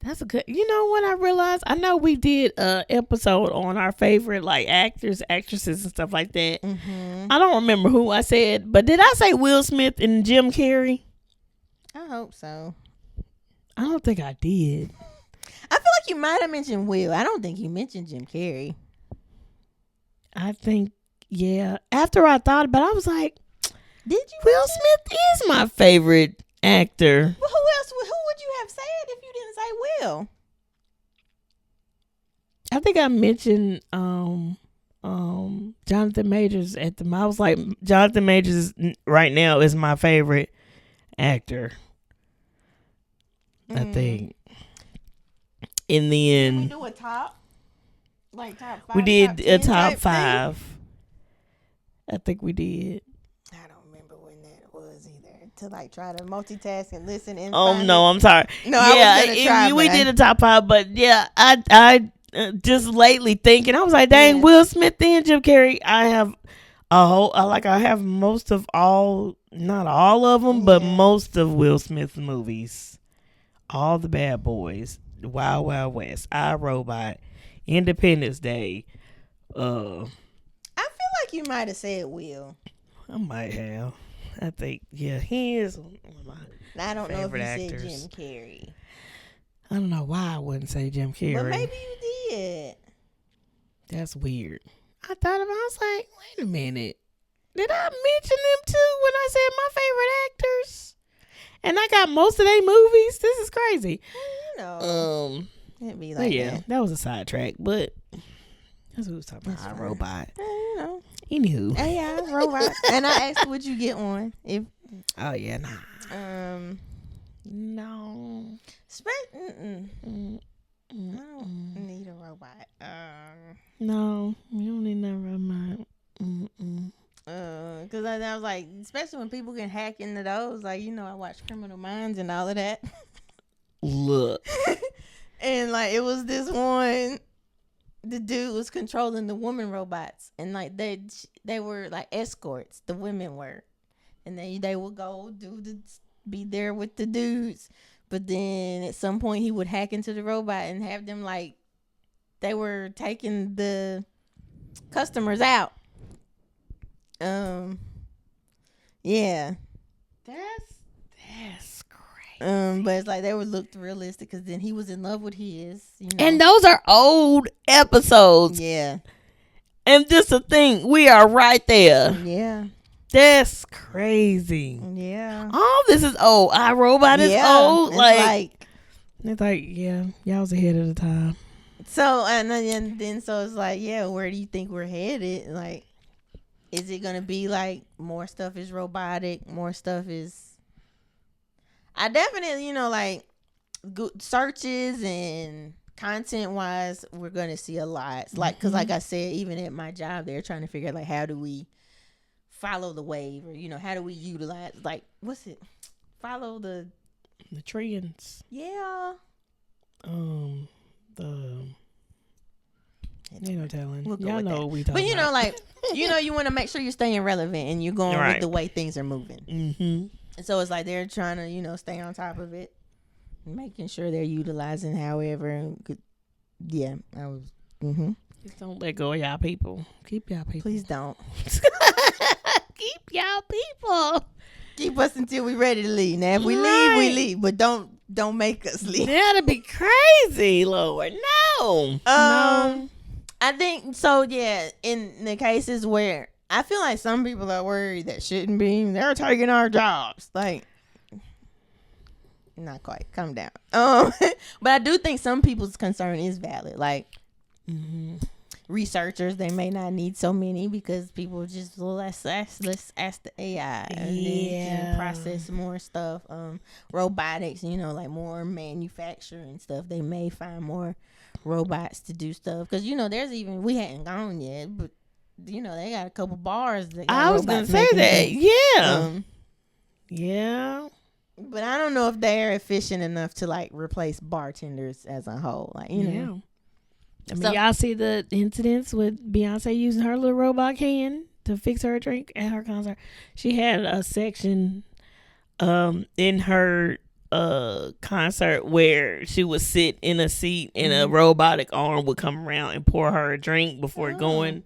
That's a good. You know what I realized? I know we did a episode on our favorite like actors, actresses, and stuff like that.
Mm-hmm.
I don't remember who I said, but did I say Will Smith and Jim Carrey?
I hope so.
I don't think I did.
I feel like you might have mentioned Will. I don't think you mentioned Jim Carrey.
I think, yeah. After I thought about it, I was like,
did you?
Will Smith is my favorite actor.
Well, who else? Who would you have said if you didn't say Will?
I think I mentioned Jonathan Majors at the. I was like, Jonathan Majors right now is my favorite actor. I think. In the end,
Did we do a top? Like top 5?
We did a top
5.
I think we did.
I don't remember when that was either. To like try to multitask and listen and.
Oh no, I'm sorry.
No, I was gonna try.
We did a top 5, but yeah, I just lately thinking, I was like, dang, Will Smith and Jim Carrey. I have I have most of all, not all of them, but most of Will Smith's movies. All the Bad Boys, Wild Wild West, I, Robot, Independence Day. I
feel like you might have said Will.
I might have. I think, yeah, he is one of my
I don't know if you
actors.
said Jim Carrey.
I don't know why I wouldn't say Jim Carrey.
But maybe you did.
That's weird. I thought about it, I was like, wait a minute. Did I mention them too when I said my favorite actors? And I got most of their movies. This is crazy.
Well, you know. It'd be like
that was a sidetrack, but that's what we was talking about.
That's
Robot.
You know.
Anywho.
AI, robot. And I asked, would you get one?
Oh yeah, nah. No.
I don't need a robot.
No, you don't need no robot.
Because I was like, especially when people can hack into those, like, you know, I watch Criminal Minds and all of that.
Look.
And like, it was this one, the dude was controlling the woman robots, and like they were like escorts, the women were, and they would go be there with the dudes, but then at some point he would hack into the robot and have them like they were taking the customers out. Yeah,
that's crazy.
But it's like they would look realistic because then he was in love with his, you know.
And those are old episodes.
Yeah.
And just to think, we are right there.
Yeah.
That's crazy.
Yeah.
All this is old. iRobot is old. It's like, yeah, y'all was ahead of the time.
So and then so it's like, yeah, where do you think we're headed? Like, is it gonna be like more stuff is robotic, more stuff is? I definitely, you know, like searches and content wise, we're gonna see a lot. Like, because like I said, even at my job, they're trying to figure out like how do we follow the wave, or you know, how do we utilize like follow the
trends.
Yeah.
You know, telling
y'all
know what we talking about.
But you know, like you want to make sure you're staying relevant and you're going with the way things are moving.
Mm-hmm.
And so it's like they're trying to stay on top of it, making sure they're utilizing however. Yeah, I was. Mm-hmm.
Just don't let go of y'all people. Keep y'all people.
Please don't.
Keep y'all people.
Keep us until we're ready to leave. Now, if we leave, we leave. But don't make us leave.
That'd be crazy, Lord. No.
I think so. Yeah, in the cases where I feel like some people are worried that shouldn't be, they're taking our jobs. Like, not quite. Calm down. But I do think some people's concern is valid. Like, researchers, they may not need so many because people just let's ask the AI and then can process more stuff. Robotics, like more manufacturing stuff. They may find more robots to do stuff because there's even, we hadn't gone yet, but they got a couple bars that got
I was gonna say that. Yeah.
But I don't know if they're efficient enough to like replace bartenders as a whole. Like, know.
I mean, y'all see the incidents with Beyonce using her little robot can to fix her a drink at her concert. She had a section in her concert where she would sit in a seat and a robotic arm would come around and pour her a drink before going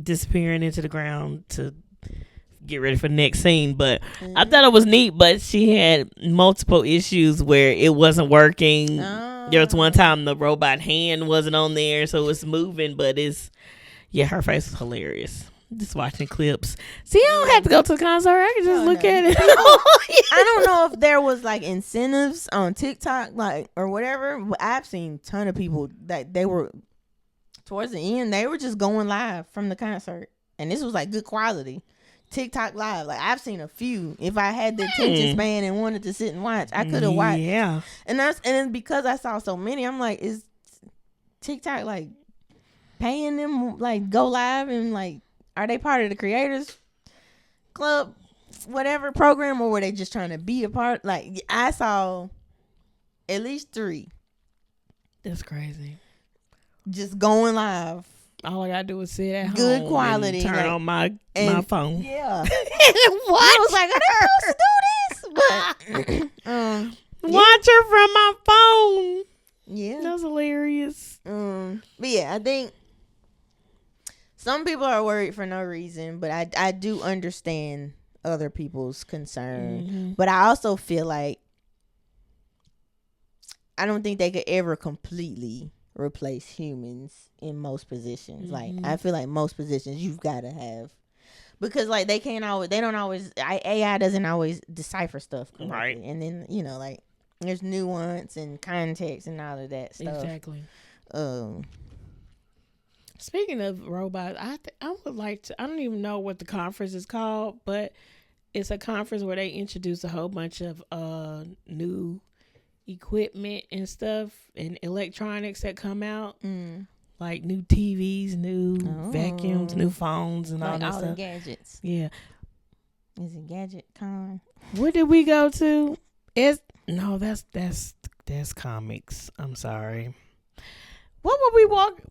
disappearing into the ground to get ready for the next scene. But I thought it was neat, but she had multiple issues where it wasn't working. There was one time the robot hand wasn't on there, so it's moving, but her face was hilarious. Just watching clips. See, I don't have to go to the concert. I can just look at it.
I don't know if there was like incentives on TikTok, like, or whatever. But I've seen a ton of people that they were towards the end. They were just going live from the concert, and this was like good quality TikTok live. Like, I've seen a few. If I had the attention span and wanted to sit and watch, I could have watched.
Yeah,
and then because I saw so many, I'm like, is TikTok like paying them like go live and like? Are they part of the Creators Club, whatever program, or were they just trying to be a part? Like, I saw at least 3.
That's crazy.
Just going live.
All I gotta do is sit at home.
Good quality.
And turn on my phone.
Yeah.
What?
I was like, I didn't know to do this, but
watch her from my phone.
Yeah,
that's hilarious.
But yeah, I think. Some people are worried for no reason, but I do understand other people's concern. But I also feel like I don't think they could ever completely replace humans in most positions. Like, I feel like most positions you've got to have, because like AI doesn't always decipher stuff correctly. Right. And then, like, there's nuance and context and all of that stuff.
Exactly. Speaking of robots, I would like to. I don't even know what the conference is called, but it's a conference where they introduce a whole bunch of new equipment and stuff and electronics that come out, like new TVs, new vacuums, new phones, and all that stuff. All the
gadgets.
Yeah.
Is it Gadget Con?
What did we go to? That's comics. I'm sorry. What would we walk?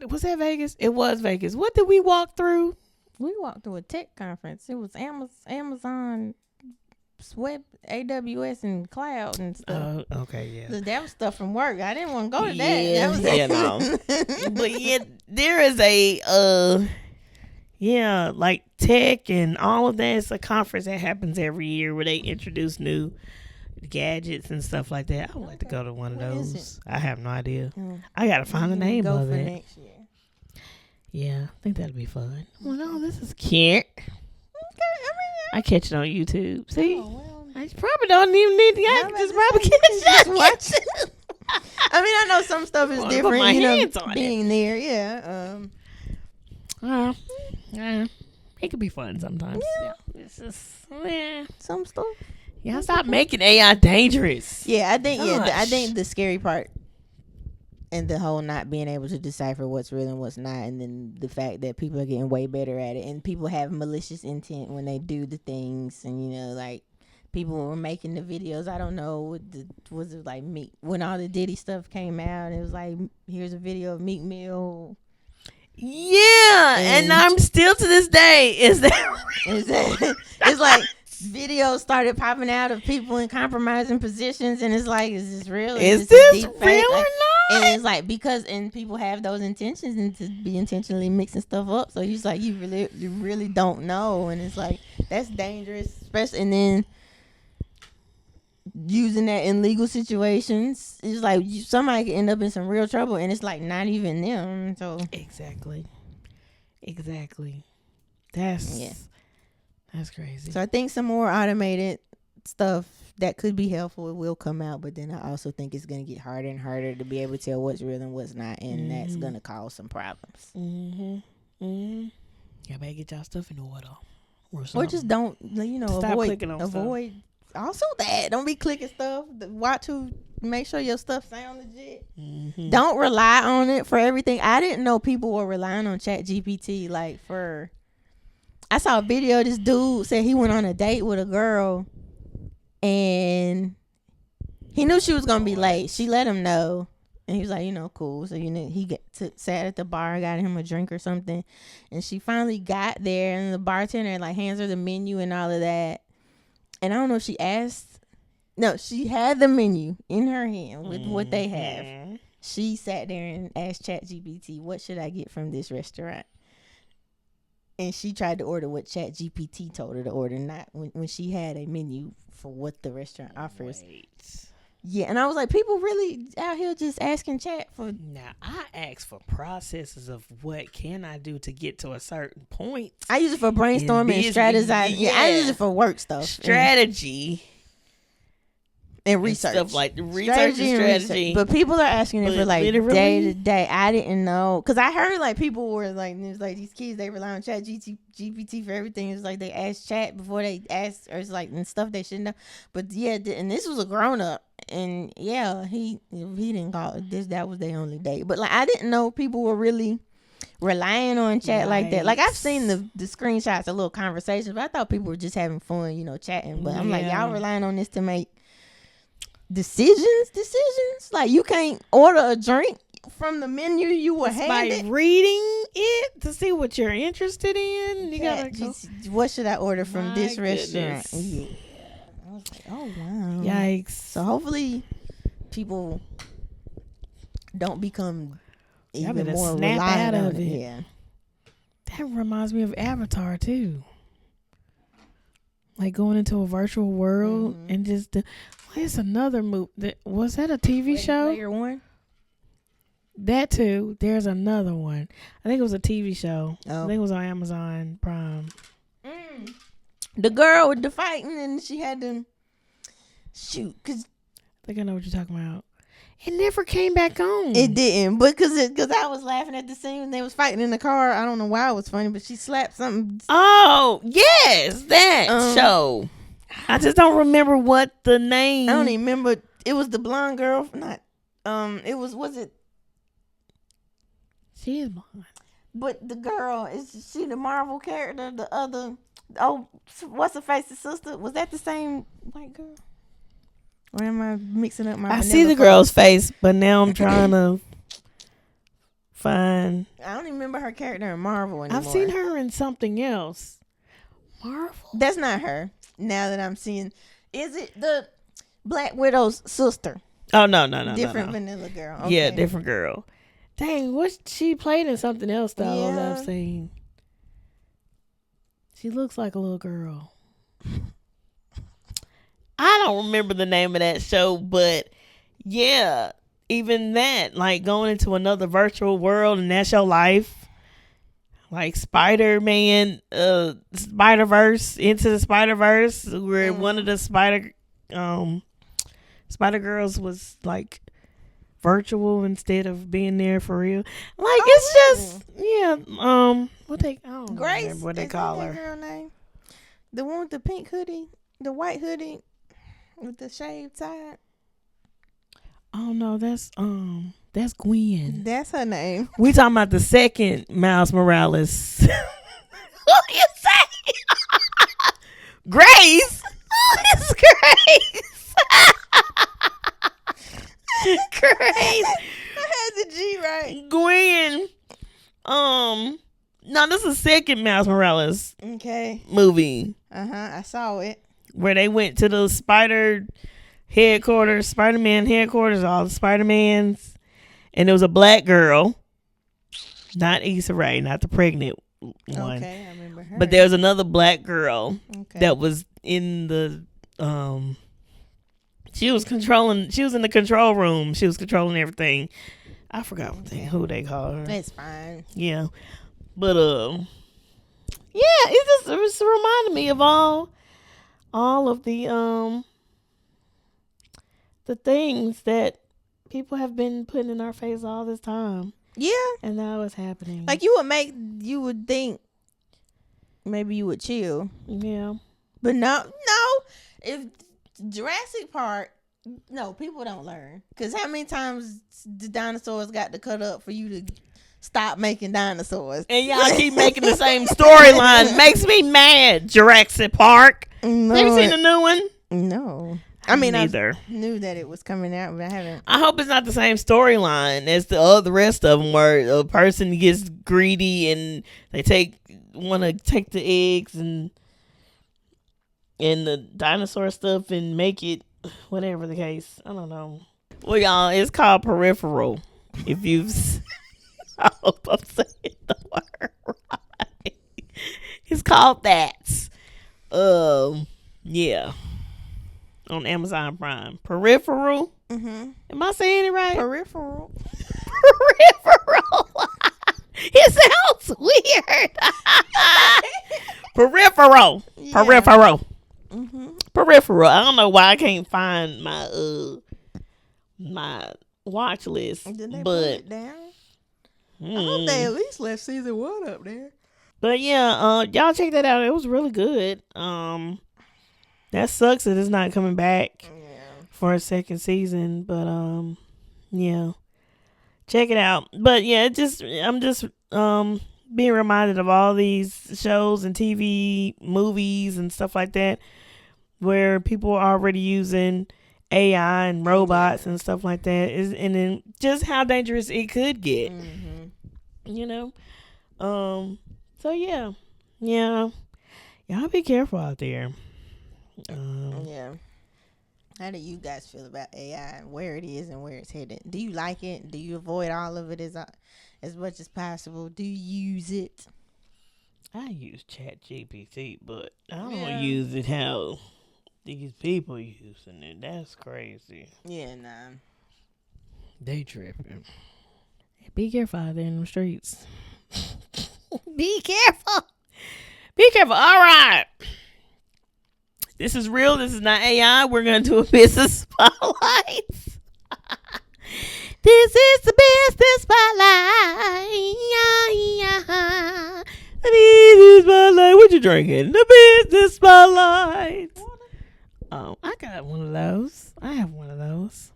Was that Vegas? It was Vegas. What did we walk through?
We walked through a tech conference. It was Amazon Web, AWS, and cloud and stuff.
Okay, yeah.
That was stuff from work. I didn't want to go to that.
Yeah, but yeah, there is like tech and all of that. It's a conference that happens every year where they introduce new gadgets and stuff like that. I would like to go to one of those. I have no idea. I gotta find the name of it. Next year. Yeah, I think that'd be fun. Well, no, this is cute. I catch it on YouTube. See, I probably don't even need to. I just probably catch it. Watch it.
I mean, I know some stuff is different. Being there, yeah.
It could be fun sometimes. Yeah, it's just
some stuff.
Yeah, stop making AI dangerous.
Yeah, I think the scary part and the whole not being able to decipher what's real and what's not, and then the fact that people are getting way better at it, and people have malicious intent when they do the things, and like people were making the videos. I don't know, was it like Meek when all the Diddy stuff came out? It was like, here's a video of Meek Mill.
Yeah, and I'm still to this day. Is that
it's like. Videos started popping out of people in compromising positions, and it's like, is this real?
Is this real or not?
And it's like, and people have those intentions and to be intentionally mixing stuff up. So he's like, you really don't know, and it's like, that's dangerous, especially. And then using that in legal situations, it's like somebody could end up in some real trouble, and it's like not even them. So
exactly. That's crazy.
So I think some more automated stuff that could be helpful will come out, but then I also think it's going to get harder and harder to be able to tell what's real and what's not, and that's going to cause some problems.
Y'all better get y'all stuff in order.
Or just don't,
stop clicking on
avoid. Stuff. Also that. Don't be clicking stuff. Make sure your stuff sound legit. Don't rely on it for everything. I didn't know people were relying on ChatGPT I saw a video. This dude said he went on a date with a girl, and he knew she was gonna be late. She let him know, And he was like, cool. So, he sat at the bar, got him a drink or something. And she finally got there, and the bartender, like, hands her the menu and all of that. And I don't know if she asked. No, she had the menu in her hand with what they have. She sat there and asked ChatGPT, what should I get from this restaurant? And she tried to order what ChatGPT told her to order, not when she had a menu for what the restaurant offers.
Wait.
Yeah, and I was like, people really out here just asking chat for.
Now, I ask for processes of what can I do to get to a certain point.
I use it for brainstorming and strategizing. Yeah, I use it for work stuff.
Strategy.
And research.
Stuff like the research and strategy.
But people are asking it for like
literally,
day to day. I didn't know. Because I heard like people were like, it was like these kids, they rely on ChatGPT for everything. It was like they ask chat before they ask, or it's like and stuff they shouldn't know. But yeah, and this was a grown up. And yeah, he didn't call it this. That was their only date. But like I didn't know people were really relying on chat like that. Like I've seen the screenshots of little conversations, but I thought people were just having fun, chatting. But I'm like, y'all relying on this to make decisions. Like you can't order a drink from the menu you were handed
by reading it to see what you're interested in. You gotta
what should I order from this restaurant? Yeah. I was like, oh wow,
yikes.
So hopefully people don't become even more reliant on it. Yeah,
that reminds me of Avatar too. Like going into a virtual world and just it's another movie. Was that a TV show?
Player One.
That too. There's another one. I think it was a TV show.
Oh.
I think it was on Amazon Prime.
The girl with the fighting, and she had to shoot. Cause
I think I know what you're talking about. It never came back on.
It didn't, but because I was laughing at the scene when they was fighting in the car. I don't know why it was funny, but she slapped something.
Oh yes, that show. I just don't remember what the name.
I don't even remember. It was the blonde girl. Not. Was it?
She is blonde.
But the girl, is she the Marvel character? The other, what's her face's sister? Was that the same white girl? Or am I mixing up my?
I see the girl's face, but now I'm trying to find.
I don't even remember her character in Marvel anymore.
I've seen her in something else. Marvel?
That's not her. Now that I'm seeing, is it the Black Widow's sister?
Oh no,
different
no.
vanilla girl. Okay.
Yeah, different girl. Dang, she played in something else though that I've seen. She looks like a little girl. I don't remember the name of that show, but yeah, even that, like going into another virtual world and that's your life. Like Spider-Man, Spider-Verse, Into the Spider-Verse, where one of the Spider Girls was like virtual instead of being there for real. Like it's just I don't remember what they call her.
Girl name? The one with the pink hoodie, the white hoodie with the shaved side.
Oh no, that's Gwen.
That's her name.
We talking about the second Miles Morales. Who you say? Grace. Who is Grace? Grace.
I had the G right.
Gwen. No, this is the second Miles Morales movie.
I saw it.
Where they went to the Spider-Man headquarters, all the Spider-Mans. And there was a black girl. Not Issa Rae, not the pregnant one.
Okay, I remember her.
But there was another black girl that was in the she was in the control room. She was controlling everything. I forgot who they call her.
That's fine.
Yeah. But it just reminded me of all of the things that people have been putting in our face all this time.
Yeah.
And now it's happening.
Like you would think maybe you would chill.
Yeah.
But no. If Jurassic Park, no, people don't learn. Because how many times the dinosaurs got to cut up for you to stop making dinosaurs?
And y'all keep making the same storyline. Makes me mad, Jurassic Park.
No,
have you seen the new one?
No. I mean,
neither.
I knew that it was coming out, but I haven't.
I hope it's not the same storyline as the rest of them, where a person gets greedy and they want to take the eggs and the dinosaur stuff and make it whatever the case. I don't know. Well, y'all, it's called Peripheral. If you've, I hope I'm saying the word right. It's called that. Yeah. On Amazon Prime. Peripheral.
Mm-hmm.
Am I saying it right?
Peripheral.
Peripheral. It sounds weird. Peripheral.
Yeah.
Peripheral.
Mm-hmm.
Peripheral. I don't know why I can't find my my watch list,
Did they put
but
it down? I hope they at least left season 1 up there.
but yeah, y'all check that out. It was really good. That sucks that it's not coming back for a second season, but yeah, check it out. But yeah, I'm just being reminded of all these shows and TV, movies, and stuff like that, where people are already using AI and robots and stuff like that, and then just how dangerous it could get.
Mm-hmm.
You know, so yeah, y'all be careful out there.
Yeah. How do you guys feel about AI and where it is and where it's headed? Do you like it? Do you avoid all of it as much as possible? Do you use it?
I use ChatGPT, but I don't use it how these people using it. That's crazy.
Yeah, nah.
They tripping. Be careful out there in the streets. Be careful. Be careful. All right. This is real. This is not AI. We're going to do a business spotlight. This is the business spotlight. The business spotlight. What you drinking? The business spotlight. Oh, I got one of those. I have one of those.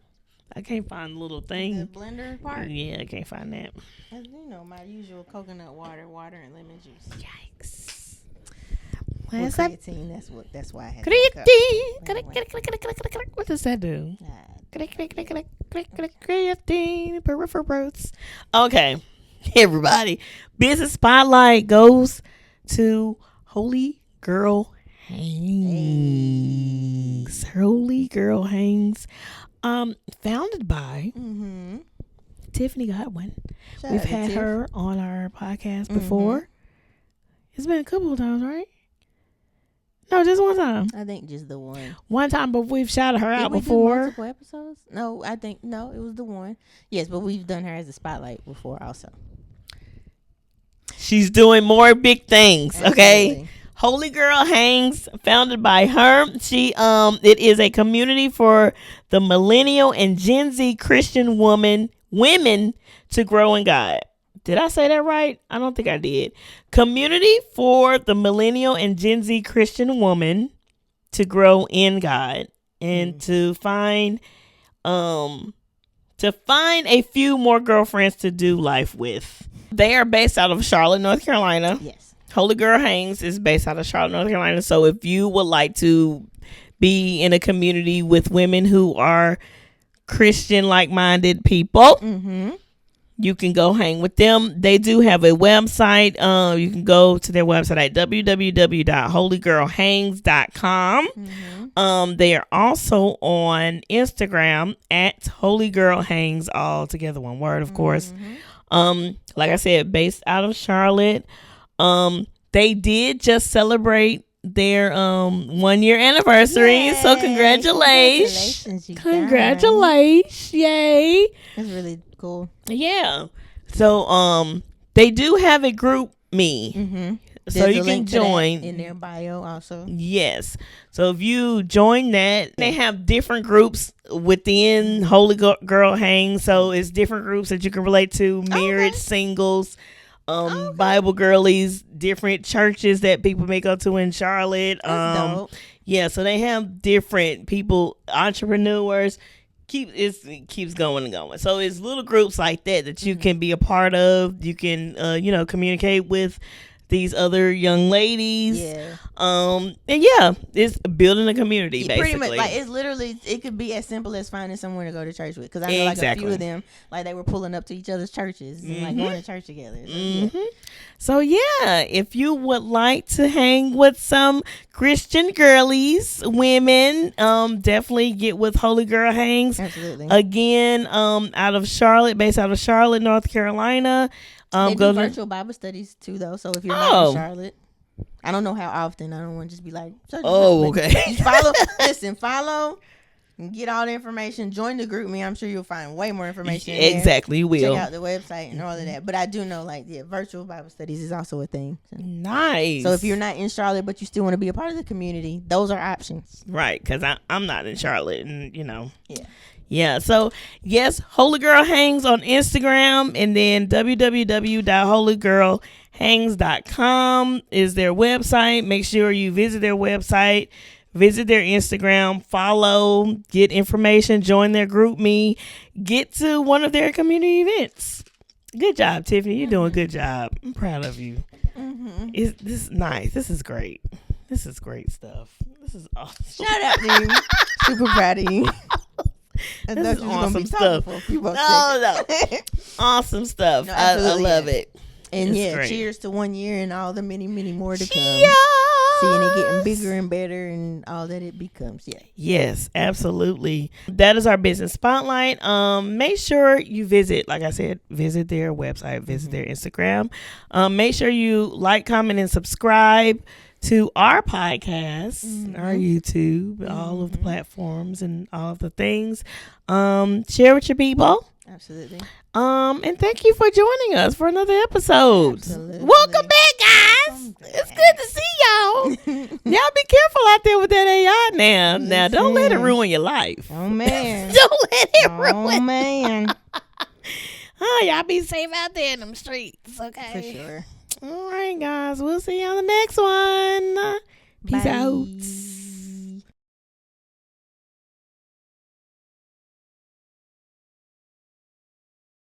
I can't find the little thing.
The blender part?
Yeah, I can't find that.
You know, my usual coconut water and lemon juice.
Yikes.
What's that? That's why I had
Creatine. What does that do? Creatine. Peripherals. Okay, everybody. Business spotlight goes to Holy Girl Hangs. Holy Girl Hangs. Founded by Tiffany Godwin. We've had her on our podcast before. It's been a couple of times, right? No, just one time.
I think just the one.
One time, but we've shouted her out
Did we
before.
do multiple episodes? No, I think it was the one. Yes, but we've done her as a spotlight before also.
She's doing more big things. Okay.
Absolutely.
Holy Girl Hangs, founded by her. She it is a community for the Millennial and Gen Z Christian women to grow in God. Did I say that right? I don't think I did. Community for the Millennial and Gen Z Christian woman to grow in God and to find a few more girlfriends to do life with. They are based out of Charlotte, North Carolina.
Yes.
Holy Girl Hangs is based out of Charlotte, North Carolina. So if you would like to be in a community with women who are Christian like-minded people, you can go hang with them. They do have a website. You can go to their website at www.holygirlhangs.com. They are also on Instagram at Holy Girl Hangs, all together, one word, of course. Like I said, based out of Charlotte. They did just celebrate their 1 year anniversary.
Yay.
So congratulations.
Congratulations.
Yay.
That's really cool.
Yeah. So they do have a group me. So
There's
you
a
can
link to that
join
in their bio also.
Yes. So if you join that, they have different groups within Holy Girl Hang. So it's different groups that you can relate to, marriage, singles, Bible girlies, different churches that people may go to in Charlotte.
That's dope.
Yeah, so they have different people, entrepreneurs. It keeps going and going. So it's little groups like that you can be a part of. You can communicate with these other young ladies.
Yeah.
And yeah, it's building a community, basically.
Pretty much, like, it's literally, it could be as simple as finding somewhere to go to church with. Because I know, like, a few of them, like, they were pulling up to each other's churches and, like, going to church together. So, yeah.
So, yeah, if you would like to hang with some Christian girlies, women, definitely get with Holy Girl Hangs.
Absolutely.
Again, based out of Charlotte, North Carolina.
They do virtual Bible studies, too, though. So, if you're not in Charlotte. I don't know how often. I don't want to just be like,
okay.
You follow, and get all the information. Join the group me. I'm sure you'll find way more information.
Exactly, you will.
Check out the website and all of that. But I do know, like, virtual Bible studies is also a thing. So.
Nice.
So if you're not in Charlotte, but you still want to be a part of the community, those are options.
Right, because I'm not in Charlotte, and
Yeah.
Yeah, so yes, Holy Girl Hangs on Instagram, and then www.holygirlhangs.com is their website. Make sure you visit their website, visit their Instagram, follow, get information, join their group me, get to one of their community events. Good job, Tiffany. You're doing a good job. I'm proud of you. This is nice. This is great. This is great stuff. This is awesome.
Shout out to you. Super proud of you.
This is awesome stuff. No. Awesome stuff.
No,
I love it.
And
it's great.
Cheers to 1 year and all the many, many more to come.
Cheers!
Seeing it getting bigger and better and all that it becomes. Yeah.
Yes, absolutely. That is our business spotlight. Make sure you visit their website, visit their Instagram. Make sure you like, comment, and subscribe to our podcast, our YouTube, all of the platforms and all of the things. Share with your people.
Absolutely.
And thank you for joining us for another episode.
Absolutely.
Welcome back, guys. It's good to see y'all. Y'all be careful out there with that AI now. Now, don't let it ruin your life.
Oh, man.
Don't let it ruin.
Oh, man.
Y'all be safe out there in them streets, okay?
For sure.
All right, guys. We'll see you on the next one. Peace
Bye.
out.